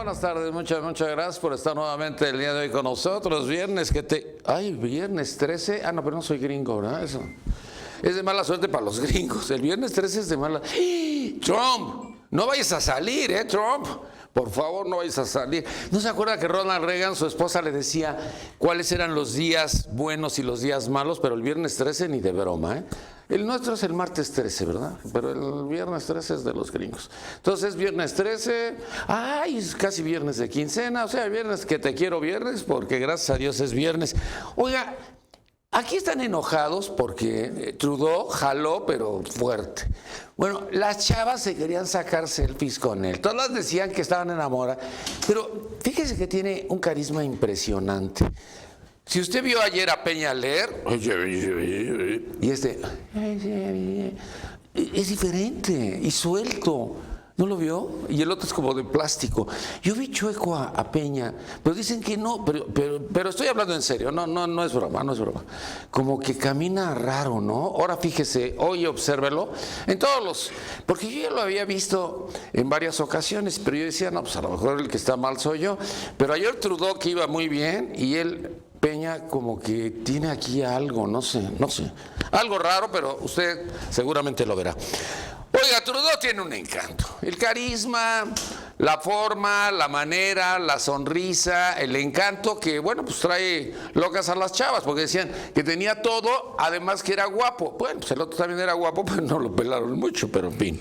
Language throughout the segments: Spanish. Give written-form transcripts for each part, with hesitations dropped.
buenas tardes, muchas gracias por estar nuevamente el día de hoy con nosotros. Viernes viernes 13, no, pero no soy gringo, ¿verdad? Eso es de mala suerte para los gringos. El viernes 13 es de mala... Trump, no vayas a salir, Trump. Por favor, no vayas a salir. ¿No se acuerda que Ronald Reagan, su esposa, le decía cuáles eran los días buenos y los días malos? Pero el viernes 13 ni de broma, El nuestro es el martes 13, ¿verdad? Pero el viernes 13 es de los gringos. Entonces, viernes 13, es casi viernes de quincena, o sea, viernes que te quiero viernes, porque gracias a Dios es viernes. Oiga, aquí están enojados porque Trudeau jaló, pero fuerte. Bueno, las chavas se querían sacar selfies con él. Todas decían que estaban enamoradas, pero fíjese que tiene un carisma impresionante. Si usted vio ayer a Peña leer, y es diferente y suelto. ¿No lo vio? Y el otro es como de plástico. Yo vi chueco a Peña, pero dicen que no, pero estoy hablando en serio, no es broma, no es broma. Como que camina raro, ¿no? Ahora fíjese, hoy obsérvelo, en todos los... Porque yo ya lo había visto en varias ocasiones, pero yo decía, no, pues a lo mejor el que está mal soy yo. Pero ayer Trudeau que iba muy bien y él... Peña como que tiene aquí algo, no sé, algo raro, pero usted seguramente lo verá. Oiga, Trudeau tiene un encanto, el carisma, la forma, la manera, la sonrisa, el encanto que, bueno, pues trae locas a las chavas, porque decían que tenía todo, además que era guapo. Bueno, pues el otro también era guapo, pues no lo pelaron mucho, pero en fin.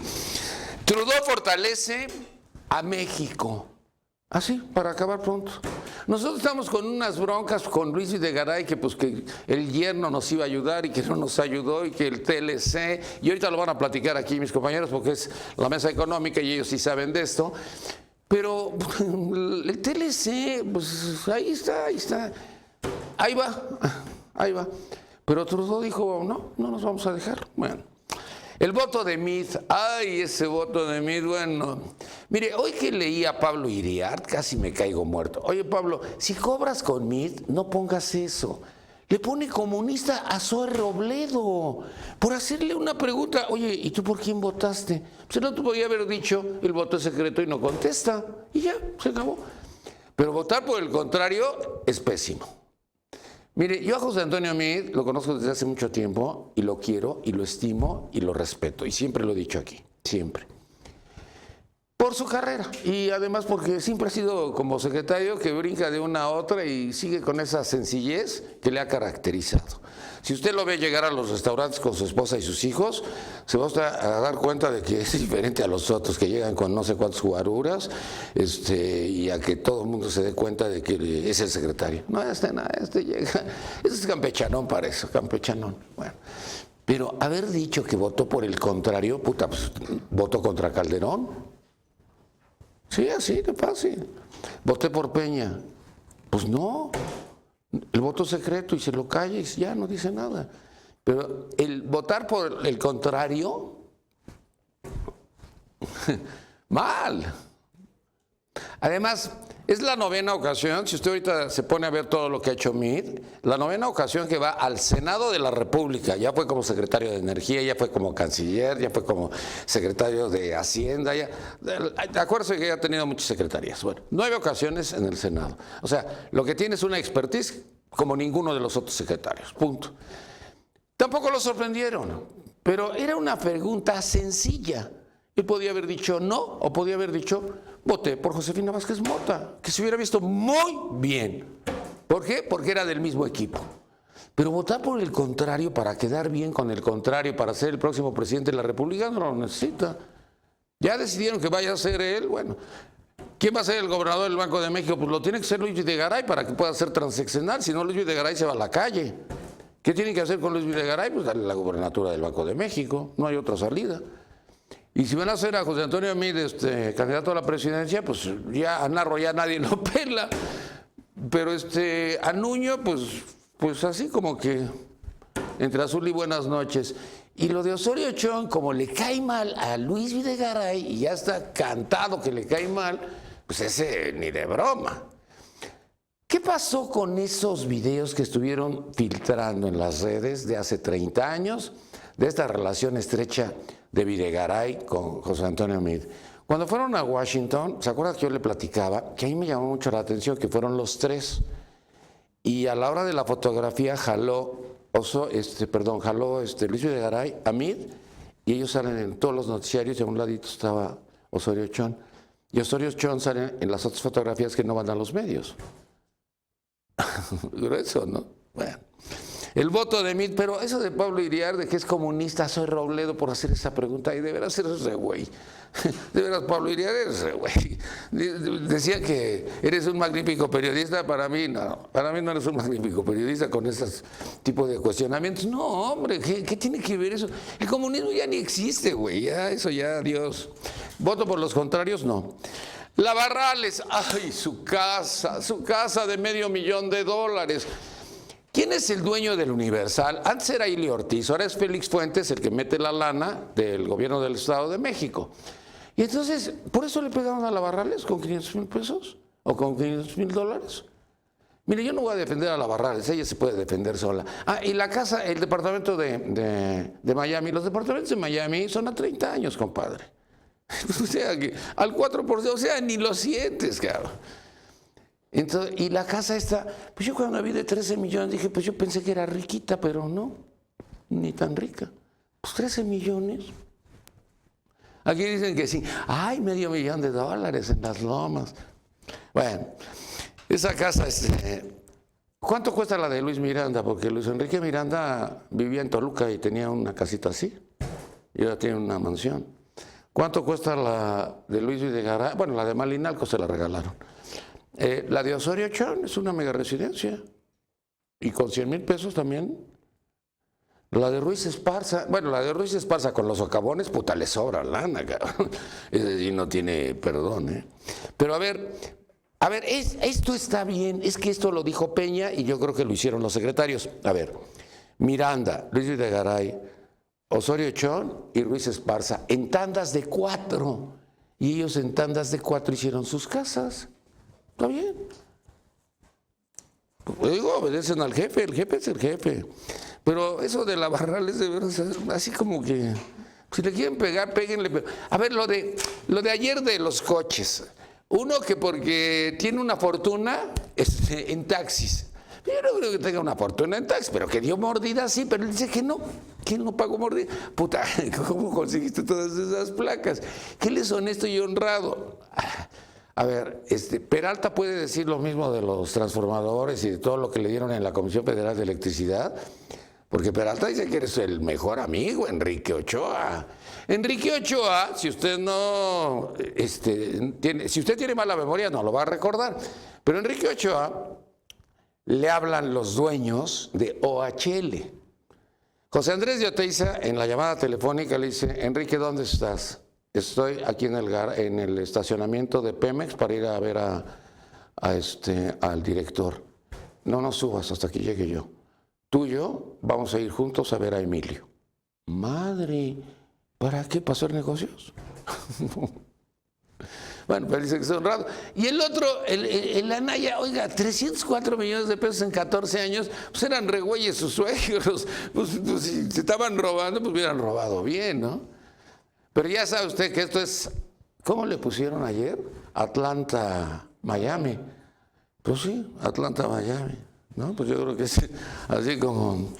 Trudeau fortalece a México. Así, para acabar pronto. Nosotros estamos con unas broncas con Luis Videgaray, que pues que el yerno nos iba a ayudar y que no nos ayudó, y que el TLC, y ahorita lo van a platicar aquí mis compañeros porque es la mesa económica y ellos sí saben de esto, pero el TLC, pues ahí está, ahí va. Pero Trudeau dijo, no nos vamos a dejar. Bueno. El voto de Meade, ese voto de Meade, bueno. Mire, hoy que leí a Pablo Iriart, casi me caigo muerto. Oye, Pablo, si cobras con Meade, no pongas eso. Le pone comunista a Zoe Robledo por hacerle una pregunta. Oye, ¿y tú por quién votaste? Pues no, tú podías haber dicho, el voto es secreto y no contesta. Y ya, se acabó. Pero votar por el contrario es pésimo. Mire, yo a José Antonio Meade lo conozco desde hace mucho tiempo y lo quiero y lo estimo y lo respeto y siempre lo he dicho aquí, siempre. Por su carrera y además porque siempre ha sido como secretario que brinca de una a otra y sigue con esa sencillez que le ha caracterizado. Si usted lo ve llegar a los restaurantes con su esposa y sus hijos, se va a dar cuenta de que es diferente a los otros que llegan con no sé cuántas guaruras y a que todo el mundo se dé cuenta de que es el secretario. No, este llega, es campechanón para eso, campechanón. Bueno, pero haber dicho que votó por el contrario, pues votó contra Calderón. Sí, así de fácil. Voté por Peña. Pues no. El voto secreto y se lo calla y ya no dice nada. Pero el votar por el contrario, mal. Además, es la 9ª ocasión, si usted ahorita se pone a ver todo lo que ha hecho Meade, la 9ª ocasión que va al Senado de la República. Ya fue como secretario de Energía, ya fue como canciller, ya fue como secretario de Hacienda. Acuérdense que ya ha tenido muchas secretarías. Bueno, 9 ocasiones en el Senado. O sea, lo que tiene es una expertise como ninguno de los otros secretarios. Punto. Tampoco lo sorprendieron, pero era una pregunta sencilla. Él podía haber dicho no o podía haber dicho voté por Josefina Vázquez Mota, que se hubiera visto muy bien. ¿Por qué? Porque era del mismo equipo. Pero votar por el contrario para quedar bien con el contrario, para ser el próximo presidente de la República, no lo necesita. Ya decidieron que vaya a ser él, bueno. ¿Quién va a ser el gobernador del Banco de México? Pues lo tiene que ser Luis Videgaray para que pueda ser transeccional, si no Luis Videgaray se va a la calle. ¿Qué tienen que hacer con Luis Videgaray? Pues darle la gobernatura del Banco de México, no hay otra salida. Y si van a hacer a José Antonio Meade candidato a la presidencia, pues ya a Narro ya nadie lo pela. Pero a Nuño, pues así como que entre azul y buenas noches. Y lo de Osorio Chong, como le cae mal a Luis Videgaray, y ya está cantado que le cae mal, pues ese ni de broma. ¿Qué pasó con esos videos que estuvieron filtrando en las redes de hace 30 años, de esta relación estrecha de Videgaray con José Antonio Meade? Cuando fueron a Washington, ¿se acuerdan que yo le platicaba? Que a mí me llamó mucho la atención que fueron los tres. Y a la hora de la fotografía jaló Luis Videgaray, Amid, y ellos salen en todos los noticiarios y a un ladito estaba Osorio Chong. Y Osorio Chong sale en las otras fotografías que no van a los medios. Grueso, ¿no? Bueno. El voto de Amid, pero eso de Pablo Iriar, de que es comunista, soy Robledo por hacer esa pregunta, y de veras eres re güey. De veras, Pablo Iriar, eres re güey. Decía que eres un magnífico periodista, para mí no eres un magnífico periodista con ese tipo de cuestionamientos. No, hombre, ¿qué tiene que ver eso? El comunismo ya ni existe, güey, ya, eso ya, adiós. Voto por los contrarios, no. La Barrales, ay, su casa de $500,000. ¿Quién es el dueño del Universal? Antes era Ili Ortiz, ahora es Félix Fuentes el que mete la lana del gobierno del Estado de México. Y entonces, ¿por eso le pegaron a la Barrales con $500,000 o con $500,000? Mire, yo no voy a defender a la Barrales, ella se puede defender sola. Ah, y la casa, el departamento de Miami, los departamentos de Miami son a 30 años, compadre. O sea, que al 4%, o sea, ni lo sientes, cabrón. Entonces, y la casa esta, pues yo cuando vi de 13 millones dije, pues yo pensé que era riquita, pero no, ni tan rica. Pues 13 millones. Aquí dicen que sí, ay, $500,000 en Las Lomas. Bueno, esa casa, ¿cuánto cuesta la de Luis Miranda? Porque Luis Enrique Miranda vivía en Toluca y tenía una casita así, y ahora tiene una mansión. ¿Cuánto cuesta la de Luis Videgaray? Bueno, la de Malinalco se la regalaron. La de Osorio Chong es una mega residencia y con $100,000 también. La de Ruiz Esparza, bueno, la de Ruiz Esparza con los socavones, puta, le sobra lana, cabrón. Y no tiene perdón, ¿eh? Pero a ver, esto está bien, es que esto lo dijo Peña y yo creo que lo hicieron los secretarios. A ver, Miranda, Luis Videgaray, Osorio Chong y Ruiz Esparza en tandas de 4. Y ellos en tandas de 4 hicieron sus casas. Está bien. Pues digo, obedecen al jefe, el jefe es el jefe. Pero eso de la Barrales de veras, así como que, si le quieren pegar, péguenle. A ver, lo de ayer de los coches. Uno que porque tiene una fortuna en taxis. Yo no creo que tenga una fortuna en taxis, pero que dio mordida, sí, pero él dice que no pagó mordida. Puta, ¿cómo conseguiste todas esas placas? Que él es honesto y honrado. A ver, Peralta puede decir lo mismo de los transformadores y de todo lo que le dieron en la Comisión Federal de Electricidad, porque Peralta dice que eres el mejor amigo, Enrique Ochoa. Enrique Ochoa, si usted no, si usted tiene mala memoria, no lo va a recordar, pero Enrique Ochoa le hablan los dueños de OHL. José Andrés de Oteiza, en la llamada telefónica, le dice, Enrique, ¿dónde estás? Estoy aquí en el estacionamiento de Pemex para ir a ver al director. No subas hasta que llegue yo. Tú y yo vamos a ir juntos a ver a Emilio. Madre, ¿para qué pasar negocios? Bueno, pero dice que es honrado. Y el otro, el Anaya, oiga, $304 millones en 14 años, pues eran re güeyes sus suegros. Pues si se estaban robando, pues hubieran robado bien, ¿no? Pero ya sabe usted que esto es, ¿cómo le pusieron ayer? Atlanta, Miami. Pues sí, Atlanta, Miami. ¿No? Pues yo creo que es así como,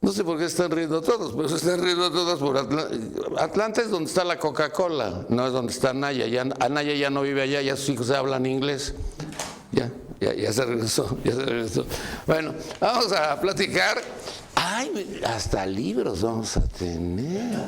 no sé por qué están riendo todos, pero se están riendo todos por Atlanta. Atlanta es donde está la Coca-Cola, no es donde está Anaya. Anaya ya no vive allá, ya sus hijos hablan inglés. Ya se regresó, Bueno, vamos a platicar. Ay, hasta libros vamos a tener,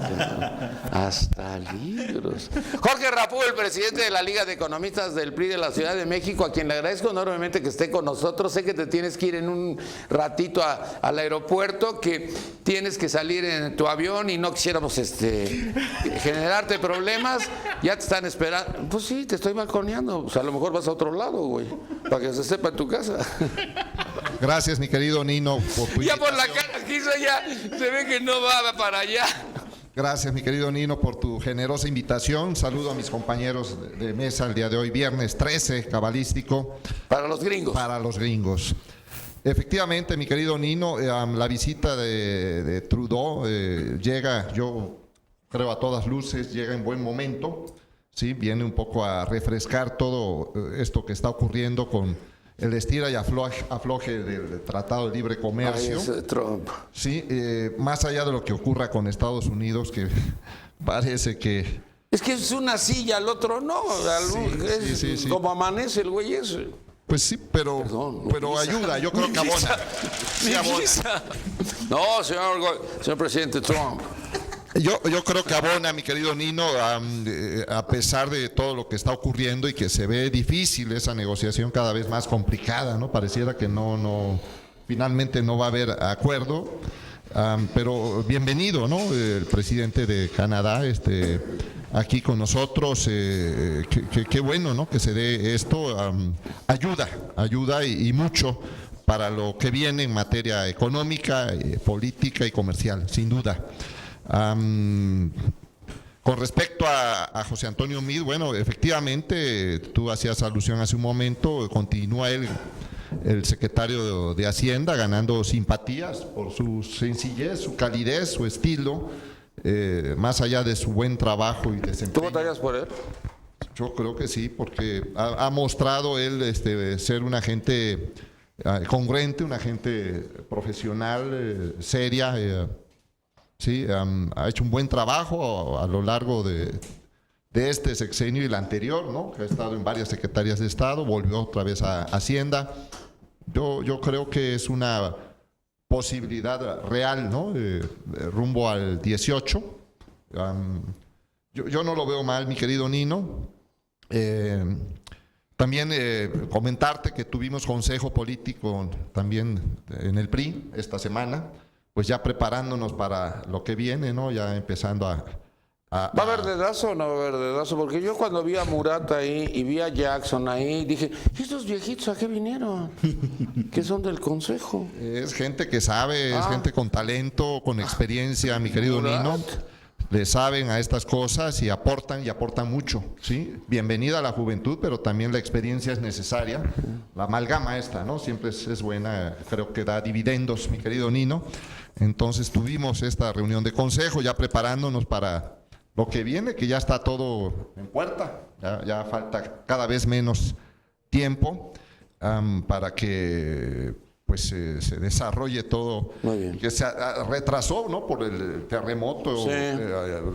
hasta libros. Jorge Rapú, el presidente de la Liga de Economistas del PRI de la Ciudad de México, a quien le agradezco enormemente que esté con nosotros. Sé que te tienes que ir en un ratito al aeropuerto, que tienes que salir en tu avión y no quisiéramos generarte problemas. Ya te están esperando. Pues sí, te estoy balconeando. O sea, a lo mejor vas a otro lado, güey, para que se sepa en tu casa. Gracias, mi querido Nino, por tu ya por la cara que hizo ya se ve que no va para allá. Gracias, mi querido Nino, por tu generosa invitación. Saludo a mis compañeros de mesa el día de hoy, viernes 13, cabalístico. Para los gringos. Para los gringos. Efectivamente, mi querido Nino, la visita de Trudeau llega, yo creo a todas luces llega en buen momento, ¿sí? Viene un poco a refrescar todo esto que está ocurriendo con el estira y afloje del Tratado de Libre Comercio. Ay, ese Trump. Sí, más allá de lo que ocurra con Estados Unidos, que parece que... Es que es una silla, al otro no. Sí. Como amanece el güey ese. Pues sí, pero ayuda, yo creo que abona. Sí, abona. No, señor presidente Trump. Yo creo que abona, mi querido Nino, a pesar de todo lo que está ocurriendo y que se ve difícil esa negociación cada vez más complicada, ¿no? Pareciera que finalmente no va a haber acuerdo, pero bienvenido, ¿no? El presidente de Canadá, aquí con nosotros, qué bueno, ¿no? Que se dé esto, ayuda y mucho para lo que viene en materia económica, política y comercial, sin duda. Con respecto a José Antonio Meade, bueno, efectivamente, tú hacías alusión hace un momento, continúa el secretario de Hacienda ganando simpatías por su sencillez, su calidez, su estilo, más allá de su buen trabajo y desempeño. ¿Tú votarías por él? Yo creo que sí, porque ha mostrado él ser una gente congruente, una gente profesional, seria. Sí, ha hecho un buen trabajo a lo largo de este sexenio y el anterior, ¿no? Que ha estado en varias secretarías de Estado, volvió otra vez a Hacienda. Yo creo que es una posibilidad real, ¿no? Rumbo al 18. Yo no lo veo mal, mi querido Nino. También comentarte que tuvimos consejo político también en el PRI esta semana, pues ya preparándonos para lo que viene, ¿no? Ya empezando ¿Va a haber dedazo o no va a haber dedazo? Porque yo cuando vi a Murat ahí y vi a Jackson ahí, dije, ¿y estos viejitos a qué vinieron? ¿Qué son del consejo? Es gente que sabe, es gente con talento, con experiencia, mi querido Murat. Nino. Le saben a estas cosas y aportan mucho, ¿sí? Bienvenida a la juventud, pero también la experiencia es necesaria. La amalgama esta, ¿no? Siempre es buena, creo que da dividendos, mi querido Nino. Entonces tuvimos esta reunión de consejo ya preparándonos para lo que viene, que ya está todo en puerta, ya falta cada vez menos tiempo para que pues se desarrolle todo. Muy bien. Que se retrasó, ¿no? Por el terremoto, sí.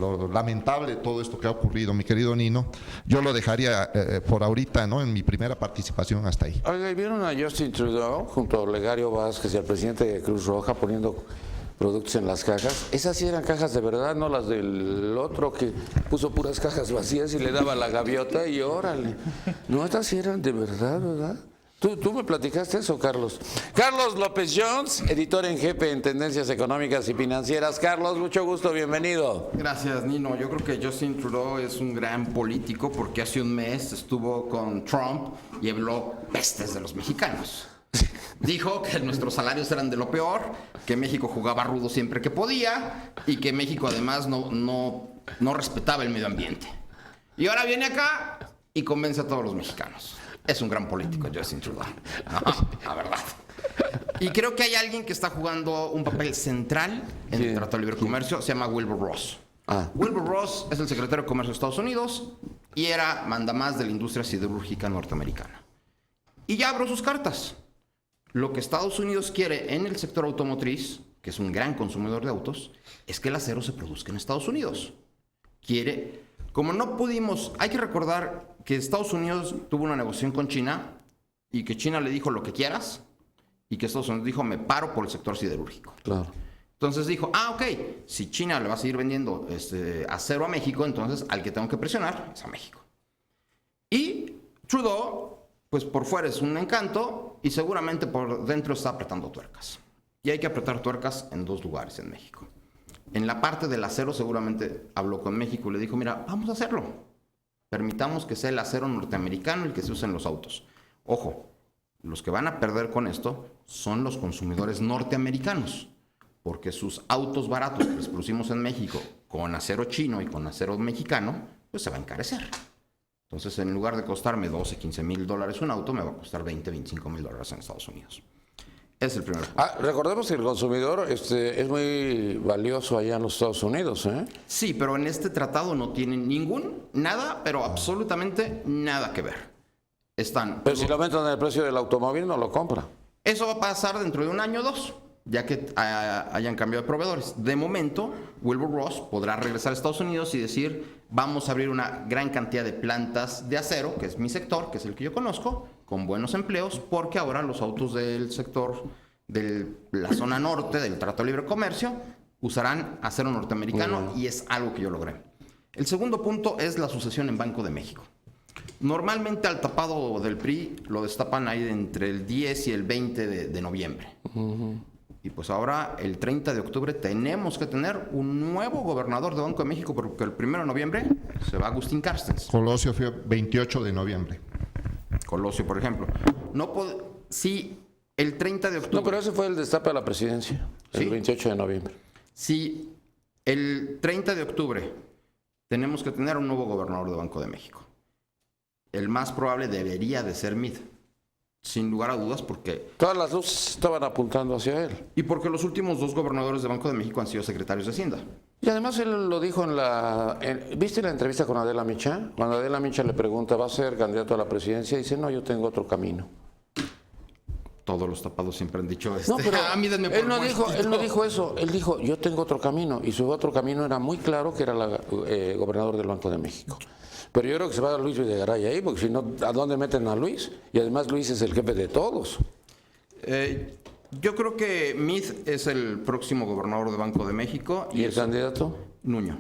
Lo lamentable todo esto que ha ocurrido, mi querido Nino. Yo lo dejaría por ahorita, ¿no? En mi primera participación hasta ahí. Oiga, ¿y vieron a Justin Trudeau junto a Olegario Vázquez y al presidente de Cruz Roja poniendo productos en las cajas? Esas sí eran cajas de verdad, no las del otro que puso puras cajas vacías y le daba la gaviota y órale. No, estas sí eran de verdad, ¿verdad? ¿Tú me platicaste eso, Carlos? Carlos López Jones, editor en jefe en Tendencias Económicas y Financieras. Carlos, mucho gusto, bienvenido. Gracias, Nino. Yo creo que Justin Trudeau es un gran político porque hace un mes estuvo con Trump y habló pestes de los mexicanos. Dijo que nuestros salarios eran de lo peor, que México jugaba rudo siempre que podía y que México además no respetaba el medio ambiente. Y ahora viene acá y convence a todos los mexicanos. Es un gran político, Justin Trudeau. No, la verdad. Y creo que hay alguien que está jugando un papel central en el Tratado de Libre Comercio. Se llama Wilbur Ross. Wilbur Ross es el secretario de Comercio de Estados Unidos y era mandamás de la industria siderúrgica norteamericana. Y ya abrió sus cartas. Lo que Estados Unidos quiere en el sector automotriz, que es un gran consumidor de autos, es que el acero se produzca en Estados Unidos. Quiere... Como no pudimos, hay que recordar que Estados Unidos tuvo una negociación con China y que China le dijo lo que quieras y que Estados Unidos dijo me paro por el sector siderúrgico. Claro. Entonces dijo, ok, si China le va a seguir vendiendo acero a México, entonces al que tengo que presionar es a México. Y Trudeau, pues por fuera es un encanto y seguramente por dentro está apretando tuercas. Y hay que apretar tuercas en dos lugares en México. En la parte del acero seguramente habló con México y le dijo, mira, vamos a hacerlo. Permitamos que sea el acero norteamericano el que se use en los autos. Ojo, los que van a perder con esto son los consumidores norteamericanos, porque sus autos baratos que les producimos en México con acero chino y con acero mexicano, pues se va a encarecer. Entonces, en lugar de costarme $12, $15 mil un auto, me va a costar $20, $25 mil en Estados Unidos. Es el primero. Recordemos que el consumidor es muy valioso allá en los Estados Unidos, ¿eh? Sí, pero en este tratado no tienen nada, pero absolutamente nada que ver. Pero si lo aumentan el precio del automóvil, no lo compra. Eso va a pasar dentro de un año o dos, ya que hayan cambiado de proveedores. De momento, Wilbur Ross podrá regresar a Estados Unidos y decir, vamos a abrir una gran cantidad de plantas de acero, que es mi sector, que es el que yo conozco, con buenos empleos, porque ahora los autos del sector de la zona norte del Tratado de Libre Comercio usarán acero norteamericano y es algo que yo logré. El segundo punto es la sucesión en Banco de México. Normalmente al tapado del PRI lo destapan ahí entre el 10 y el 20 de noviembre. Y pues ahora, el 30 de octubre, tenemos que tener un nuevo gobernador de Banco de México, porque el 1 de noviembre se va Agustín Carstens. Colosio fue 28 de noviembre. Colosio, por ejemplo. Si el 30 de octubre... No, pero ese fue el destape a la presidencia, el 28 de noviembre. Si el 30 de octubre tenemos que tener un nuevo gobernador de Banco de México, el más probable debería de ser Meade. Sin lugar a dudas, porque... Todas las luces estaban apuntando hacia él. Y porque los últimos dos gobernadores de Banco de México han sido secretarios de Hacienda. Y además él lo dijo ¿viste la entrevista con Adela Micha? Cuando Adela Micha le pregunta, ¿va a ser candidato a la presidencia? Dice, no, yo tengo otro camino. Todos los tapados siempre han dicho esto. No, pero él no muertito. dijo eso. Él dijo, yo tengo otro camino. Y su otro camino era muy claro, que era gobernador del Banco de México. Pero yo creo que se va a Luis Videgaray ahí, porque si no, ¿a dónde meten a Luis? Y además Luis es el jefe de todos. Yo creo que Meade es el próximo gobernador de Banco de México. ¿Y el candidato? Nuño.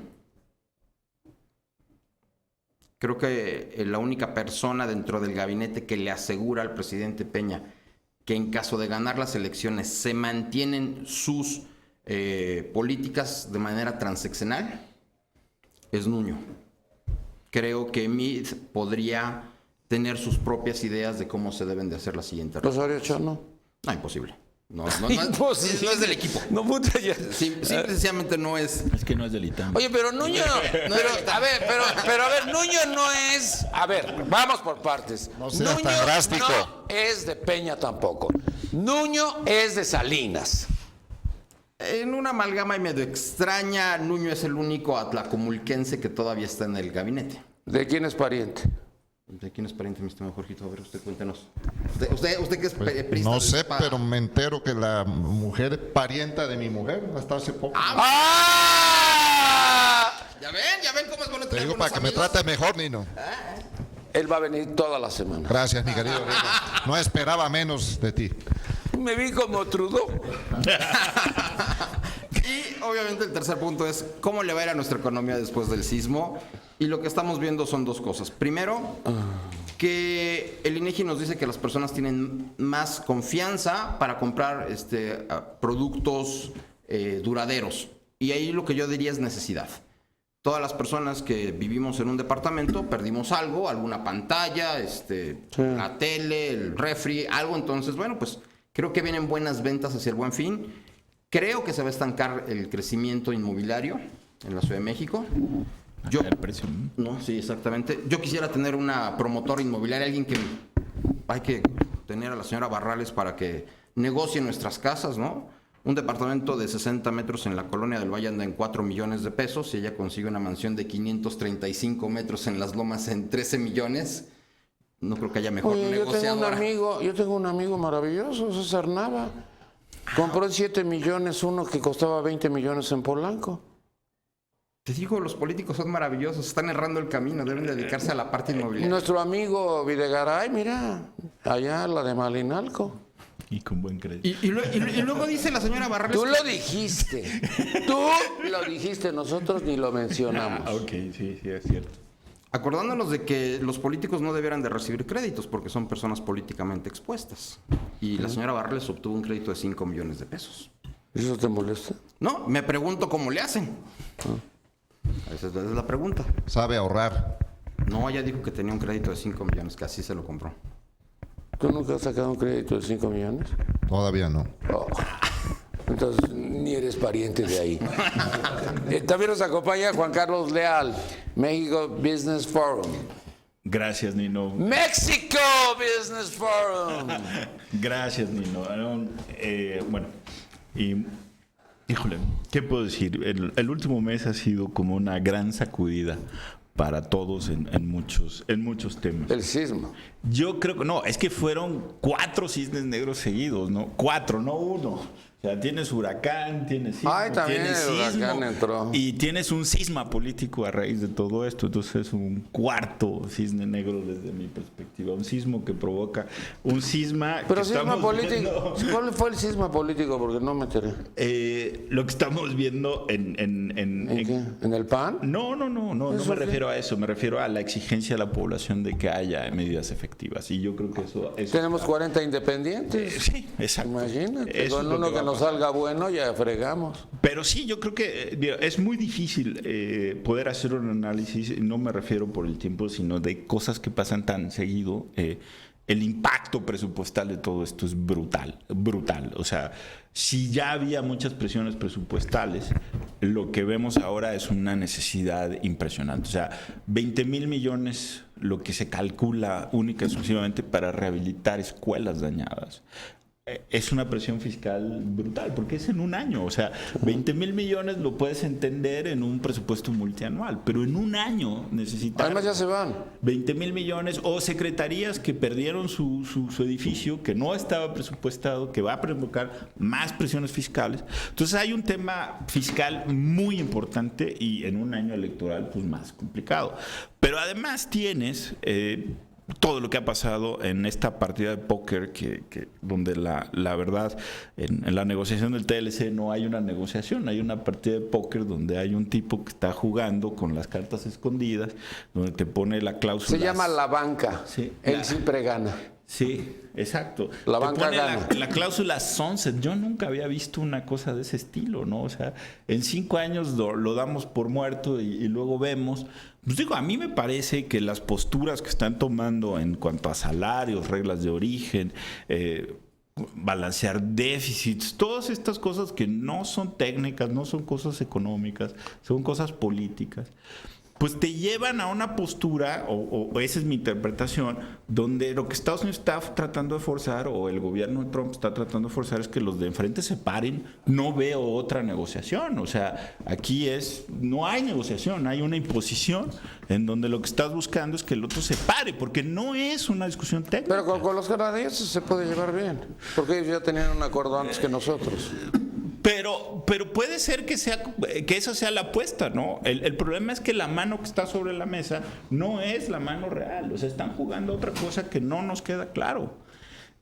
Creo que la única persona dentro del gabinete que le asegura al presidente Peña que en caso de ganar las elecciones se mantienen sus políticas de manera transeccional es Nuño. Creo que Meade podría tener sus propias ideas de cómo se deben de hacer la siguiente reforma. Rosario Chano. No, imposible. No Imposible. no es del equipo. No, puta ya. Sencillamente no es. Es que no es del ITAM. Oye, pero Nuño a ver, Nuño no es... A ver, vamos por partes. No seas Nuño tan drástico. no es de Peña tampoco. Nuño es de Salinas. En una amalgama y medio extraña, Nuño es el único atlacomulquense que todavía está en el gabinete. ¿De quién es pariente? ¿De quién es pariente, mi estimado Jorgito? A ver, usted cuéntenos. Usted que es priista No de sé, espada. pero me entero que la mujer parienta de mi mujer hasta hace poco. ¿Ya ven cómo es bueno Te tener digo para buenos que me amigos? trate mejor, Nino. Él va a venir toda la semana. Gracias, mi querido Nino. No esperaba menos de ti. Me vi como Trudeau. Y obviamente el tercer punto es cómo le va a ir a nuestra economía después del sismo. Y lo que estamos viendo son dos cosas. Primero, que el INEGI nos dice que las personas tienen más confianza para comprar productos duraderos. Y ahí lo que yo diría es necesidad. Todas las personas que vivimos en un departamento perdimos algo, alguna pantalla, la tele, el refri, algo. Entonces, bueno, pues creo que vienen buenas ventas hacia el Buen Fin. Creo que se va a estancar el crecimiento inmobiliario en la Ciudad de México. El precio. No, sí, exactamente. Yo quisiera tener una promotora inmobiliaria, alguien que hay que tener a la señora Barrales para que negocie nuestras casas, ¿no? Un departamento de 60 metros en la colonia del Valle anda en 4 millones de pesos y ella consigue una mansión de 535 metros en Las Lomas en 13 millones. No creo que haya mejor Oye, negociadora. yo tengo un amigo maravilloso, César Nava. Compró en 7 millones uno que costaba 20 millones en Polanco. Te digo, los políticos son maravillosos, están errando el camino, deben dedicarse a la parte inmobiliaria. Nuestro amigo Videgaray, mira, allá la de Malinalco. Y con buen crédito. Y luego dice la señora Barrales... Tú lo dijiste, nosotros ni lo mencionamos. Ok, sí, es cierto. Acordándonos de que los políticos no debieran de recibir créditos porque son personas políticamente expuestas. Y la señora Barrales obtuvo un crédito de 5 millones de pesos. ¿Eso te molesta? No, me pregunto cómo le hacen. Esa es la pregunta. Sabe ahorrar. No, ella dijo que tenía un crédito de 5 millones, que así se lo compró. ¿Tú nunca has sacado un crédito de 5 millones? Todavía no. Oh, entonces, ni eres pariente de ahí. También nos acompaña Juan Carlos Leal, México Business Forum. Gracias, Nino. México Business Forum. Gracias, Nino. Bueno, y híjole, ¿qué puedo decir? El último mes ha sido como una gran sacudida para todos en muchos temas. El sismo. Yo creo que no, es que fueron 4 cisnes negros seguidos, ¿no? 4, no 1. O sea, tienes huracán, tienes sismo, Ay, también tienes el huracán sismo, entró. y tienes un cisma político a raíz de todo esto. Entonces es un cuarto cisne negro desde mi perspectiva. Un sismo que provoca un cisma. Pero que cisma estamos político. viendo- ¿Cuál fue el cisma político? Porque no me enteré. Lo que estamos viendo ¿En qué? ¿En el PAN? No me ¿Eso qué? refiero a eso, me refiero a la exigencia de la población de que haya medidas efectivas. Y yo creo que eso Tenemos está- 40 independientes. Sí, exacto. Imagínate, Eso con es lo uno que que va a nos pasar. salga bueno ya fregamos. Pero sí, yo creo que digo, es muy difícil poder hacer un análisis, no me refiero por el tiempo, sino de cosas que pasan tan seguido. El impacto presupuestal de todo esto es brutal. O sea, si ya había muchas presiones presupuestales, lo que vemos ahora es una necesidad impresionante. O sea, 20,000 millones lo que se calcula única y exclusivamente para rehabilitar escuelas dañadas. Es una presión fiscal brutal, porque es en un año. O sea, 20,000 millones lo puedes entender en un presupuesto multianual, pero en un año necesitas Además ya se van. 20,000 millones o secretarías que perdieron su edificio, que no estaba presupuestado, que va a provocar más presiones fiscales. Entonces hay un tema fiscal muy importante y en un año electoral pues más complicado. Pero además tienes todo lo que ha pasado en esta partida de póker donde la verdad en la negociación del TLC no hay una negociación, hay una partida de póker donde hay un tipo que está jugando con las cartas escondidas, donde te pone la cláusula. Se llama la banca. Sí, Él siempre gana. Sí, exacto. La Te banca pone gana. la cláusula sunset. Yo nunca había visto una cosa de ese estilo, ¿no? O sea, en 5 años lo damos por muerto y luego vemos. Pues digo, a mí me parece que las posturas que están tomando en cuanto a salarios, reglas de origen, balancear déficits, todas estas cosas que no son técnicas, no son cosas económicas, son cosas políticas, pues te llevan a una postura, o esa es mi interpretación, donde lo que Estados Unidos está tratando de forzar, o el gobierno de Trump está tratando de forzar, es que los de enfrente se paren. No veo otra negociación. O sea, aquí no hay negociación, hay una imposición en donde lo que estás buscando es que el otro se pare, porque no es una discusión técnica. Pero con los canadienses se puede llevar bien, porque ellos ya tenían un acuerdo antes que nosotros. Pero puede ser que esa sea la apuesta, ¿no? El problema es que la mano que está sobre la mesa no es la mano real. O sea, están jugando otra cosa que no nos queda claro.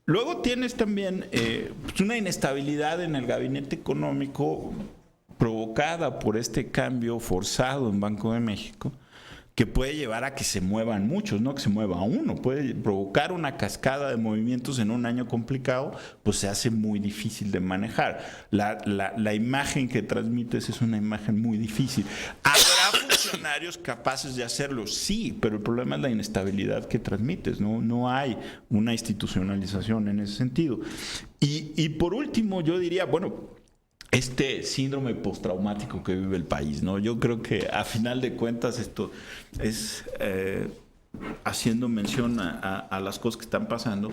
Luego tienes también pues una inestabilidad en el gabinete económico provocada por este cambio forzado en Banco de México, que puede llevar a que se muevan muchos, no que se mueva uno, puede provocar una cascada de movimientos en un año complicado, pues se hace muy difícil de manejar. La imagen que transmites es una imagen muy difícil. ¿Habrá funcionarios capaces de hacerlo? Sí, pero el problema es la inestabilidad que transmites, no hay una institucionalización en ese sentido. Y por último, yo diría, bueno, este síndrome postraumático que vive el país, ¿no? Yo creo que a final de cuentas esto es haciendo mención a las cosas que están pasando.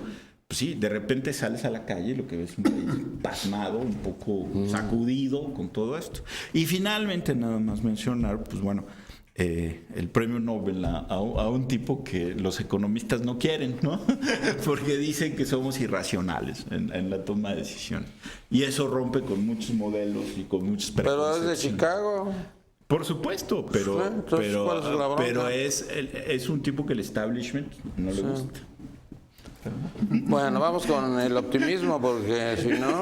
Pues sí, de repente sales a la calle y lo que ves es un país pasmado, un poco sacudido con todo esto. Y finalmente nada más mencionar, pues bueno, el premio Nobel a un tipo que los economistas no quieren, ¿no? Porque dicen que somos irracionales en la toma de decisiones. Y eso rompe con muchos modelos y con muchos Pero es de preconcepciones. Chicago. Por supuesto, pero, Entonces, ¿cuál es la bronca? pero es un tipo que el establishment no le gusta. Bueno, vamos con el optimismo, porque si no...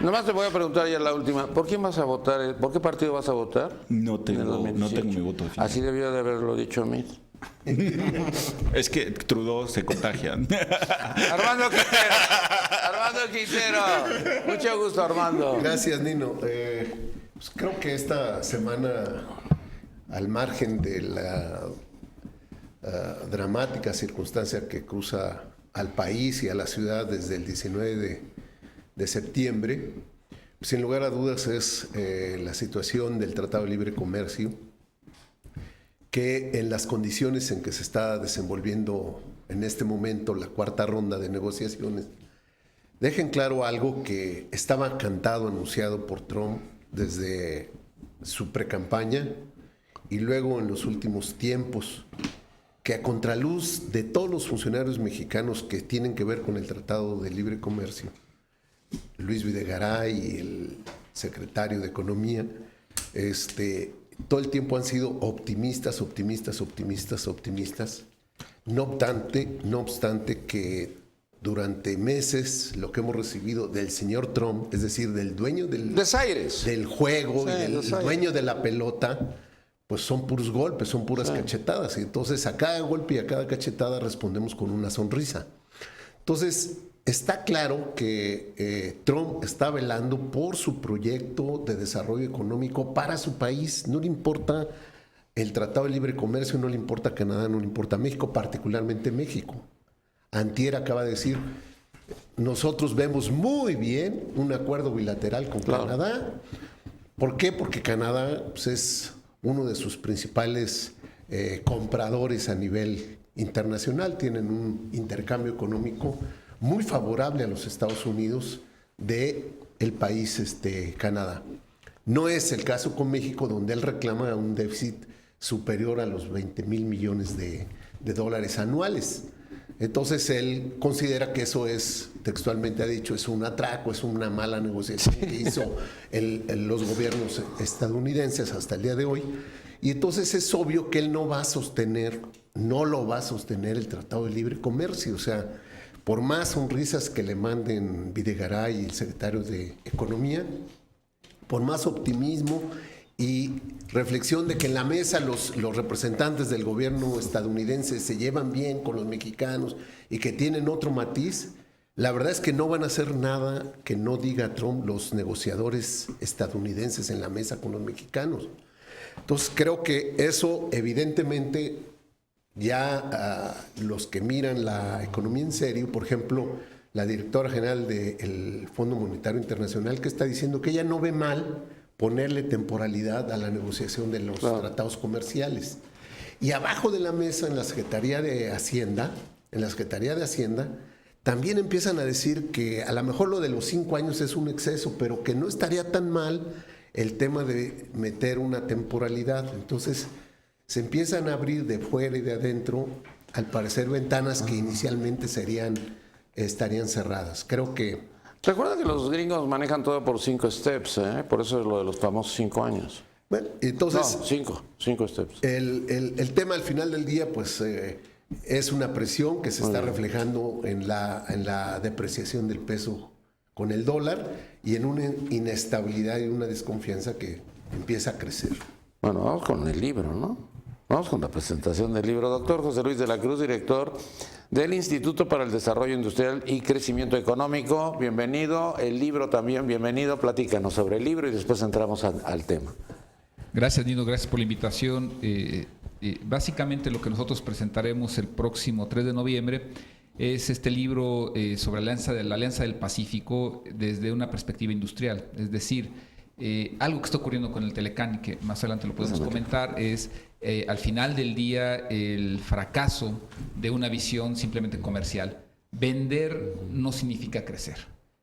Nomás te voy a preguntar ya la última. ¿Por quién vas a votar? ¿Por qué partido vas a votar? No en el tengo 2018? mi voto definido. Así debió de haberlo dicho a mí. Es que Trudeau se contagia. Armando Quintero. Mucho gusto, Armando. Gracias, Nino. Pues creo que esta semana, al margen de la dramática circunstancia que cruza al país y a la ciudad desde el 19 de septiembre, sin lugar a dudas es la situación del Tratado de Libre Comercio, que en las condiciones en que se está desenvolviendo en este momento la cuarta ronda de negociaciones, dejen claro algo que estaba cantado, anunciado por Trump desde su precampaña y luego en los últimos tiempos, que a contraluz de todos los funcionarios mexicanos que tienen que ver con el Tratado de Libre Comercio, Luis Videgaray y el secretario de Economía, todo el tiempo han sido optimistas. No obstante que durante meses lo que hemos recibido del señor Trump, es decir, del dueño Desaires. del juego, Sí, y del desaires. dueño de la pelota, pues son puros golpes, son puras cachetadas. Y entonces a cada golpe y a cada cachetada respondemos con una sonrisa. Entonces está claro que Trump está velando por su proyecto de desarrollo económico para su país. No le importa el Tratado de Libre Comercio, no le importa Canadá, no le importa México, particularmente México. Antier acaba de decir, nosotros vemos muy bien un acuerdo bilateral con Canadá. ¿Por qué? Porque Canadá pues, es uno de sus principales compradores a nivel internacional. Tienen un intercambio económico muy favorable a los Estados Unidos de el país Canadá. No es el caso con México, donde él reclama un déficit superior a los 20 mil millones de dólares anuales. Entonces él considera que eso es, textualmente ha dicho, es un atraco, es una mala negociación que hizo los gobiernos estadounidenses hasta el día de hoy. Y entonces es obvio que él no lo va a sostener el Tratado de Libre Comercio. O sea, por más sonrisas que le manden Videgaray y el secretario de Economía, por más optimismo y reflexión de que en la mesa los representantes del gobierno estadounidense se llevan bien con los mexicanos y que tienen otro matiz, la verdad es que no van a hacer nada que no diga Trump los negociadores estadounidenses en la mesa con los mexicanos. Entonces creo que eso evidentemente ya los que miran la economía en serio, por ejemplo, la directora general del Fondo Monetario Internacional, que está diciendo que ella no ve mal ponerle temporalidad a la negociación de los tratados comerciales. Y abajo de la mesa, en la Secretaría de Hacienda, también empiezan a decir que a lo mejor lo de los 5 años es un exceso, pero que no estaría tan mal el tema de meter una temporalidad. Entonces se empiezan a abrir de fuera y de adentro, al parecer, ventanas que inicialmente estarían cerradas. Creo que Recuerda que los gringos manejan todo por 5 steps, ¿eh? Por eso es lo de los famosos 5 años. bueno, entonces No, 5 steps. el tema al final del día, pues es una presión que se está reflejando en la depreciación del peso con el dólar y en una inestabilidad y una desconfianza que empieza a crecer. Bueno, vamos con el libro, ¿no? Vamos con la presentación del libro. Doctor José Luis de la Cruz, director del Instituto para el Desarrollo Industrial y Crecimiento Económico. Bienvenido. El libro también, bienvenido. Platícanos sobre el libro y después entramos al tema. Gracias, Nino. Gracias por la invitación. Básicamente lo que nosotros presentaremos el próximo 3 de noviembre es este libro sobre la Alianza del Pacífico desde una perspectiva industrial. Es decir, algo que está ocurriendo con el Telecán y que más adelante lo podemos comentar es al final del día el fracaso de una visión simplemente comercial. Vender no significa crecer.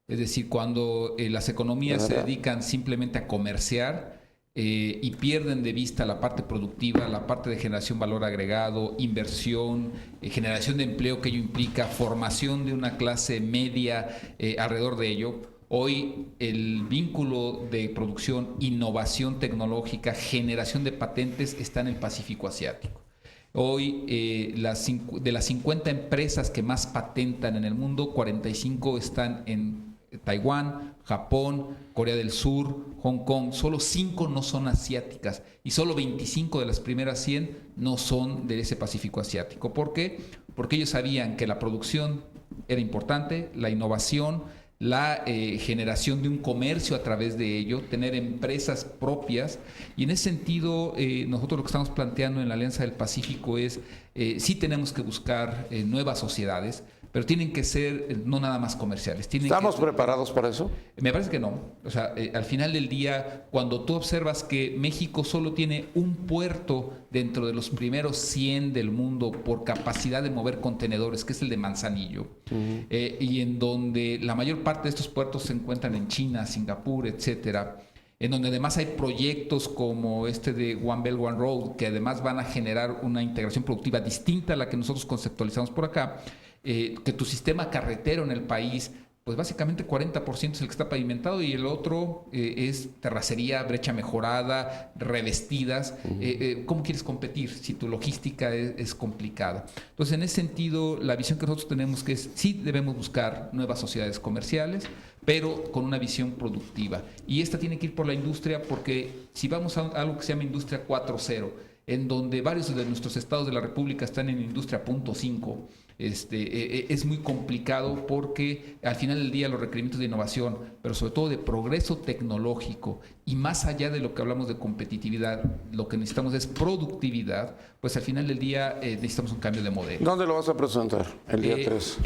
Es decir, cuando las economías se dedican simplemente a comerciar y pierden de vista la parte productiva, la parte de generación de valor agregado, inversión, generación de empleo que ello implica, formación de una clase media alrededor de ello. Hoy el vínculo de producción, innovación tecnológica, generación de patentes está en el Pacífico Asiático. Hoy de las 50 empresas que más patentan en el mundo, 45 están en Taiwán, Japón, Corea del Sur, Hong Kong. Solo 5 no son asiáticas y solo 25 de las primeras 100 no son de ese Pacífico Asiático. ¿Por qué? Porque ellos sabían que la producción era importante, la innovación, la generación de un comercio a través de ello, tener empresas propias. Y en ese sentido, nosotros lo que estamos planteando en la Alianza del Pacífico es, sí tenemos que buscar nuevas sociedades, pero tienen que ser no nada más comerciales. ¿Estamos preparados para eso? Me parece que no. O sea, al final del día, cuando tú observas que México solo tiene un puerto dentro de los primeros 100 del mundo por capacidad de mover contenedores, que es el de Manzanillo, y en donde la mayor parte de estos puertos se encuentran en China, Singapur, etcétera, en donde además hay proyectos como este de One Belt, One Road, que además van a generar una integración productiva distinta a la que nosotros conceptualizamos por acá, que tu sistema carretero en el país, pues básicamente 40% es el que está pavimentado y el otro es terracería, brecha mejorada, revestidas. ¿Cómo quieres competir si tu logística es complicada? Entonces, en ese sentido, la visión que nosotros tenemos que es, sí debemos buscar nuevas sociedades comerciales, pero con una visión productiva. Y esta tiene que ir por la industria, porque si vamos a algo que se llama Industria 4.0, en donde varios de nuestros estados de la República están en Industria 0.5, es muy complicado, porque al final del día los requerimientos de innovación, pero sobre todo de progreso tecnológico, y más allá de lo que hablamos de competitividad, lo que necesitamos es productividad, pues al final del día necesitamos un cambio de modelo. ¿Dónde lo vas a presentar? El día 3.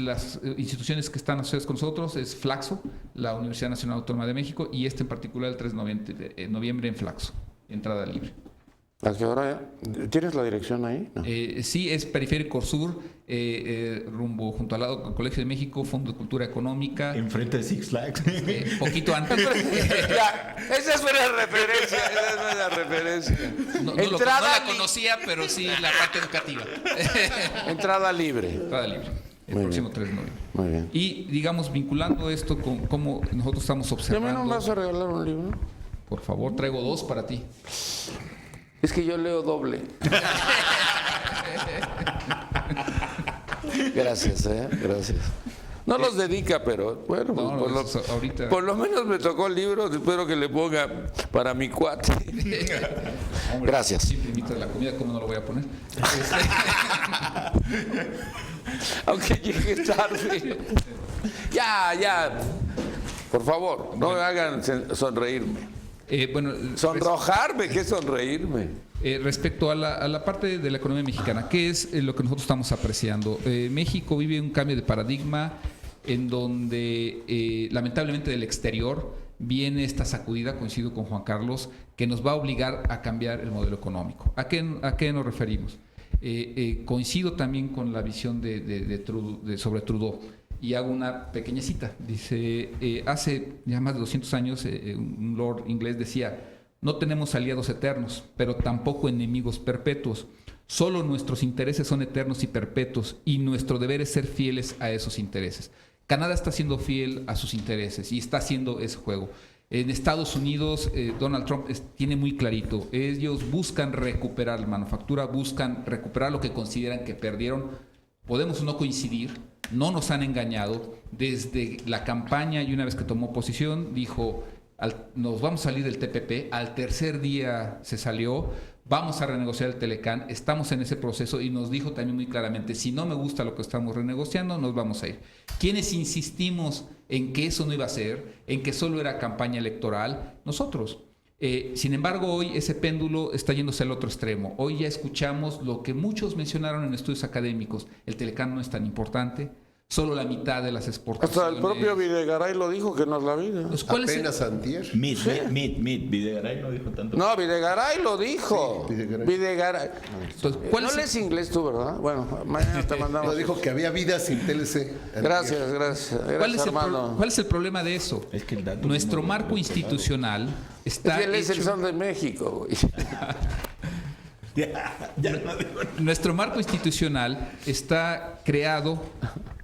Las instituciones que están asociadas con nosotros es Flaxo, la Universidad Nacional Autónoma de México, y en particular el 3 de noviembre en Flaxo, entrada libre. ¿A qué hora? ¿Tienes la dirección ahí? No. Sí, es Periférico Sur, rumbo junto al lado del Colegio de México, Fondo de Cultura Económica. Enfrente de Six Flags. Poquito antes. Ya, esa es buena referencia. Esa es buena referencia. No la conocía, pero sí la parte educativa. Entrada libre. Entrada libre. El Muy próximo bien. 3 de noviembre. Muy bien. Y, digamos, vinculando esto con cómo nosotros estamos ¿Y a observando. mí no me vas a regalar un libro? Por favor, traigo 2 para ti. Es que yo leo doble. Gracias, gracias. No los dedica, pero bueno, No, ahorita. por lo menos me tocó el libro. Espero que le ponga para mi cuate. Hombre, Gracias. Siempre invito a la comida, ¿cómo no lo voy a poner? Aunque llegue tarde. Ya. Por favor, no me hagan sonreírme. Bueno, Sonrojarme, ¿qué es sonreírme? respecto a la parte de la economía mexicana, ¿qué es lo que nosotros estamos apreciando? México vive un cambio de paradigma en donde lamentablemente del exterior viene esta sacudida, coincido con Juan Carlos, que nos va a obligar a cambiar el modelo económico. ¿A qué nos referimos? Coincido también con la visión sobre Trudeau. Y hago una pequeña cita. Dice, hace ya más de 200 años un lord inglés decía: no tenemos aliados eternos, pero tampoco enemigos perpetuos. Solo nuestros intereses son eternos y perpetuos, y nuestro deber es ser fieles a esos intereses. Canadá está siendo fiel a sus intereses y está haciendo ese juego. En Estados Unidos, Donald Trump tiene muy clarito. Ellos buscan recuperar la manufactura, buscan recuperar lo que consideran que perdieron. Podemos no coincidir. No nos han engañado. Desde la campaña, y una vez que tomó posición, dijo: nos vamos a salir del TPP. Al tercer día se salió. Vamos a renegociar el Telecán. Estamos en ese proceso, y nos dijo también muy claramente: si no me gusta lo que estamos renegociando, nos vamos a ir. ¿Quiénes insistimos en que eso no iba a ser, en que solo era campaña electoral? Nosotros. Sin embargo, hoy ese péndulo está yéndose al otro extremo. Hoy ya escuchamos lo que muchos mencionaron en estudios académicos: el Telecán no es tan importante, solo la mitad de las exportaciones. Hasta el propio Videgaray lo dijo, que no es la vida. Apenas antier. Videgaray no dijo tanto. No, Videgaray lo dijo. Sí, Videgaray. Videgaray. Entonces, No lees inglés tú, ¿verdad? Bueno, mañana te mandamos. No, dijo que había vida sin TLC. Gracias. ¿Cuál es el problema de eso? Es que el dato Nuestro no marco lo institucional Es está que él es el hecho. Sol de México, güey. Ya no digo. Nuestro marco institucional está creado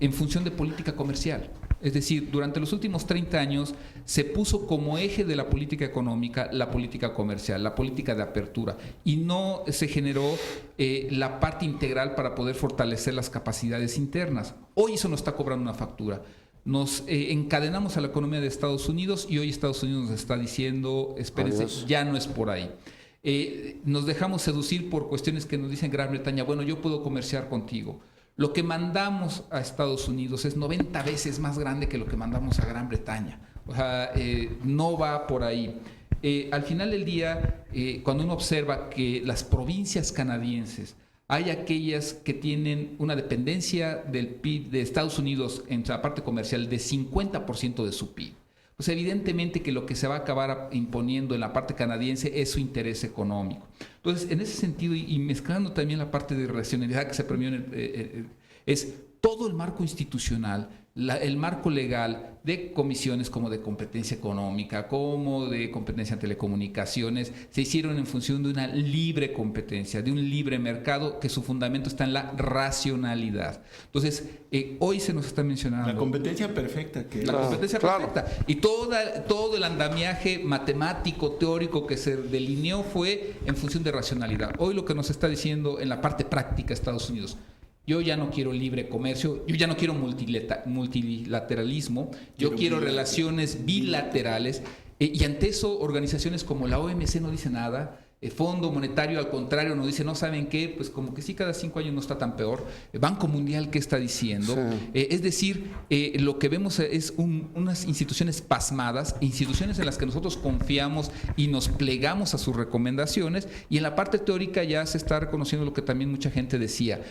en función de política comercial. Es decir, durante los últimos 30 años se puso como eje de la política económica la política comercial, la política de apertura, y no se generó la parte integral para poder fortalecer las capacidades internas. Hoy eso nos está cobrando una factura. Nos encadenamos a la economía de Estados Unidos, y hoy Estados Unidos nos está diciendo: espérense, Adiós. ya no es por ahí. Nos dejamos seducir por cuestiones que nos dicen Gran Bretaña: bueno, yo puedo comerciar contigo. Lo que mandamos a Estados Unidos es 90 veces más grande que lo que mandamos a Gran Bretaña. O sea, no va por ahí. Al final del día, cuando uno observa que las provincias canadienses hay aquellas que tienen una dependencia del PIB de Estados Unidos en la parte comercial de 50% de su PIB. Pues evidentemente que lo que se va a acabar imponiendo en la parte canadiense es su interés económico. Entonces, en ese sentido, y mezclando también la parte de racionalidad que se premió es todo el marco institucional, el marco legal de comisiones como de competencia económica, como de competencia en telecomunicaciones, se hicieron en función de una libre competencia, de un libre mercado que su fundamento está en la racionalidad. Entonces, hoy se nos está mencionando... La competencia perfecta. La competencia perfecta. Y todo el andamiaje matemático, teórico que se delineó fue en función de racionalidad. Hoy lo que nos está diciendo en la parte práctica Estados Unidos: yo ya no quiero libre comercio, yo ya no quiero multilateralismo, yo quiero relaciones bilaterales. Y ante eso, organizaciones como la OMC no dice nada, el Fondo Monetario al contrario nos dice, no saben qué, pues como que sí, cada 5 años no está tan peor. El Banco Mundial, ¿qué está diciendo? Sí. Es decir, lo que vemos es unas instituciones pasmadas, instituciones en las que nosotros confiamos y nos plegamos a sus recomendaciones, y en la parte teórica ya se está reconociendo lo que también mucha gente decía.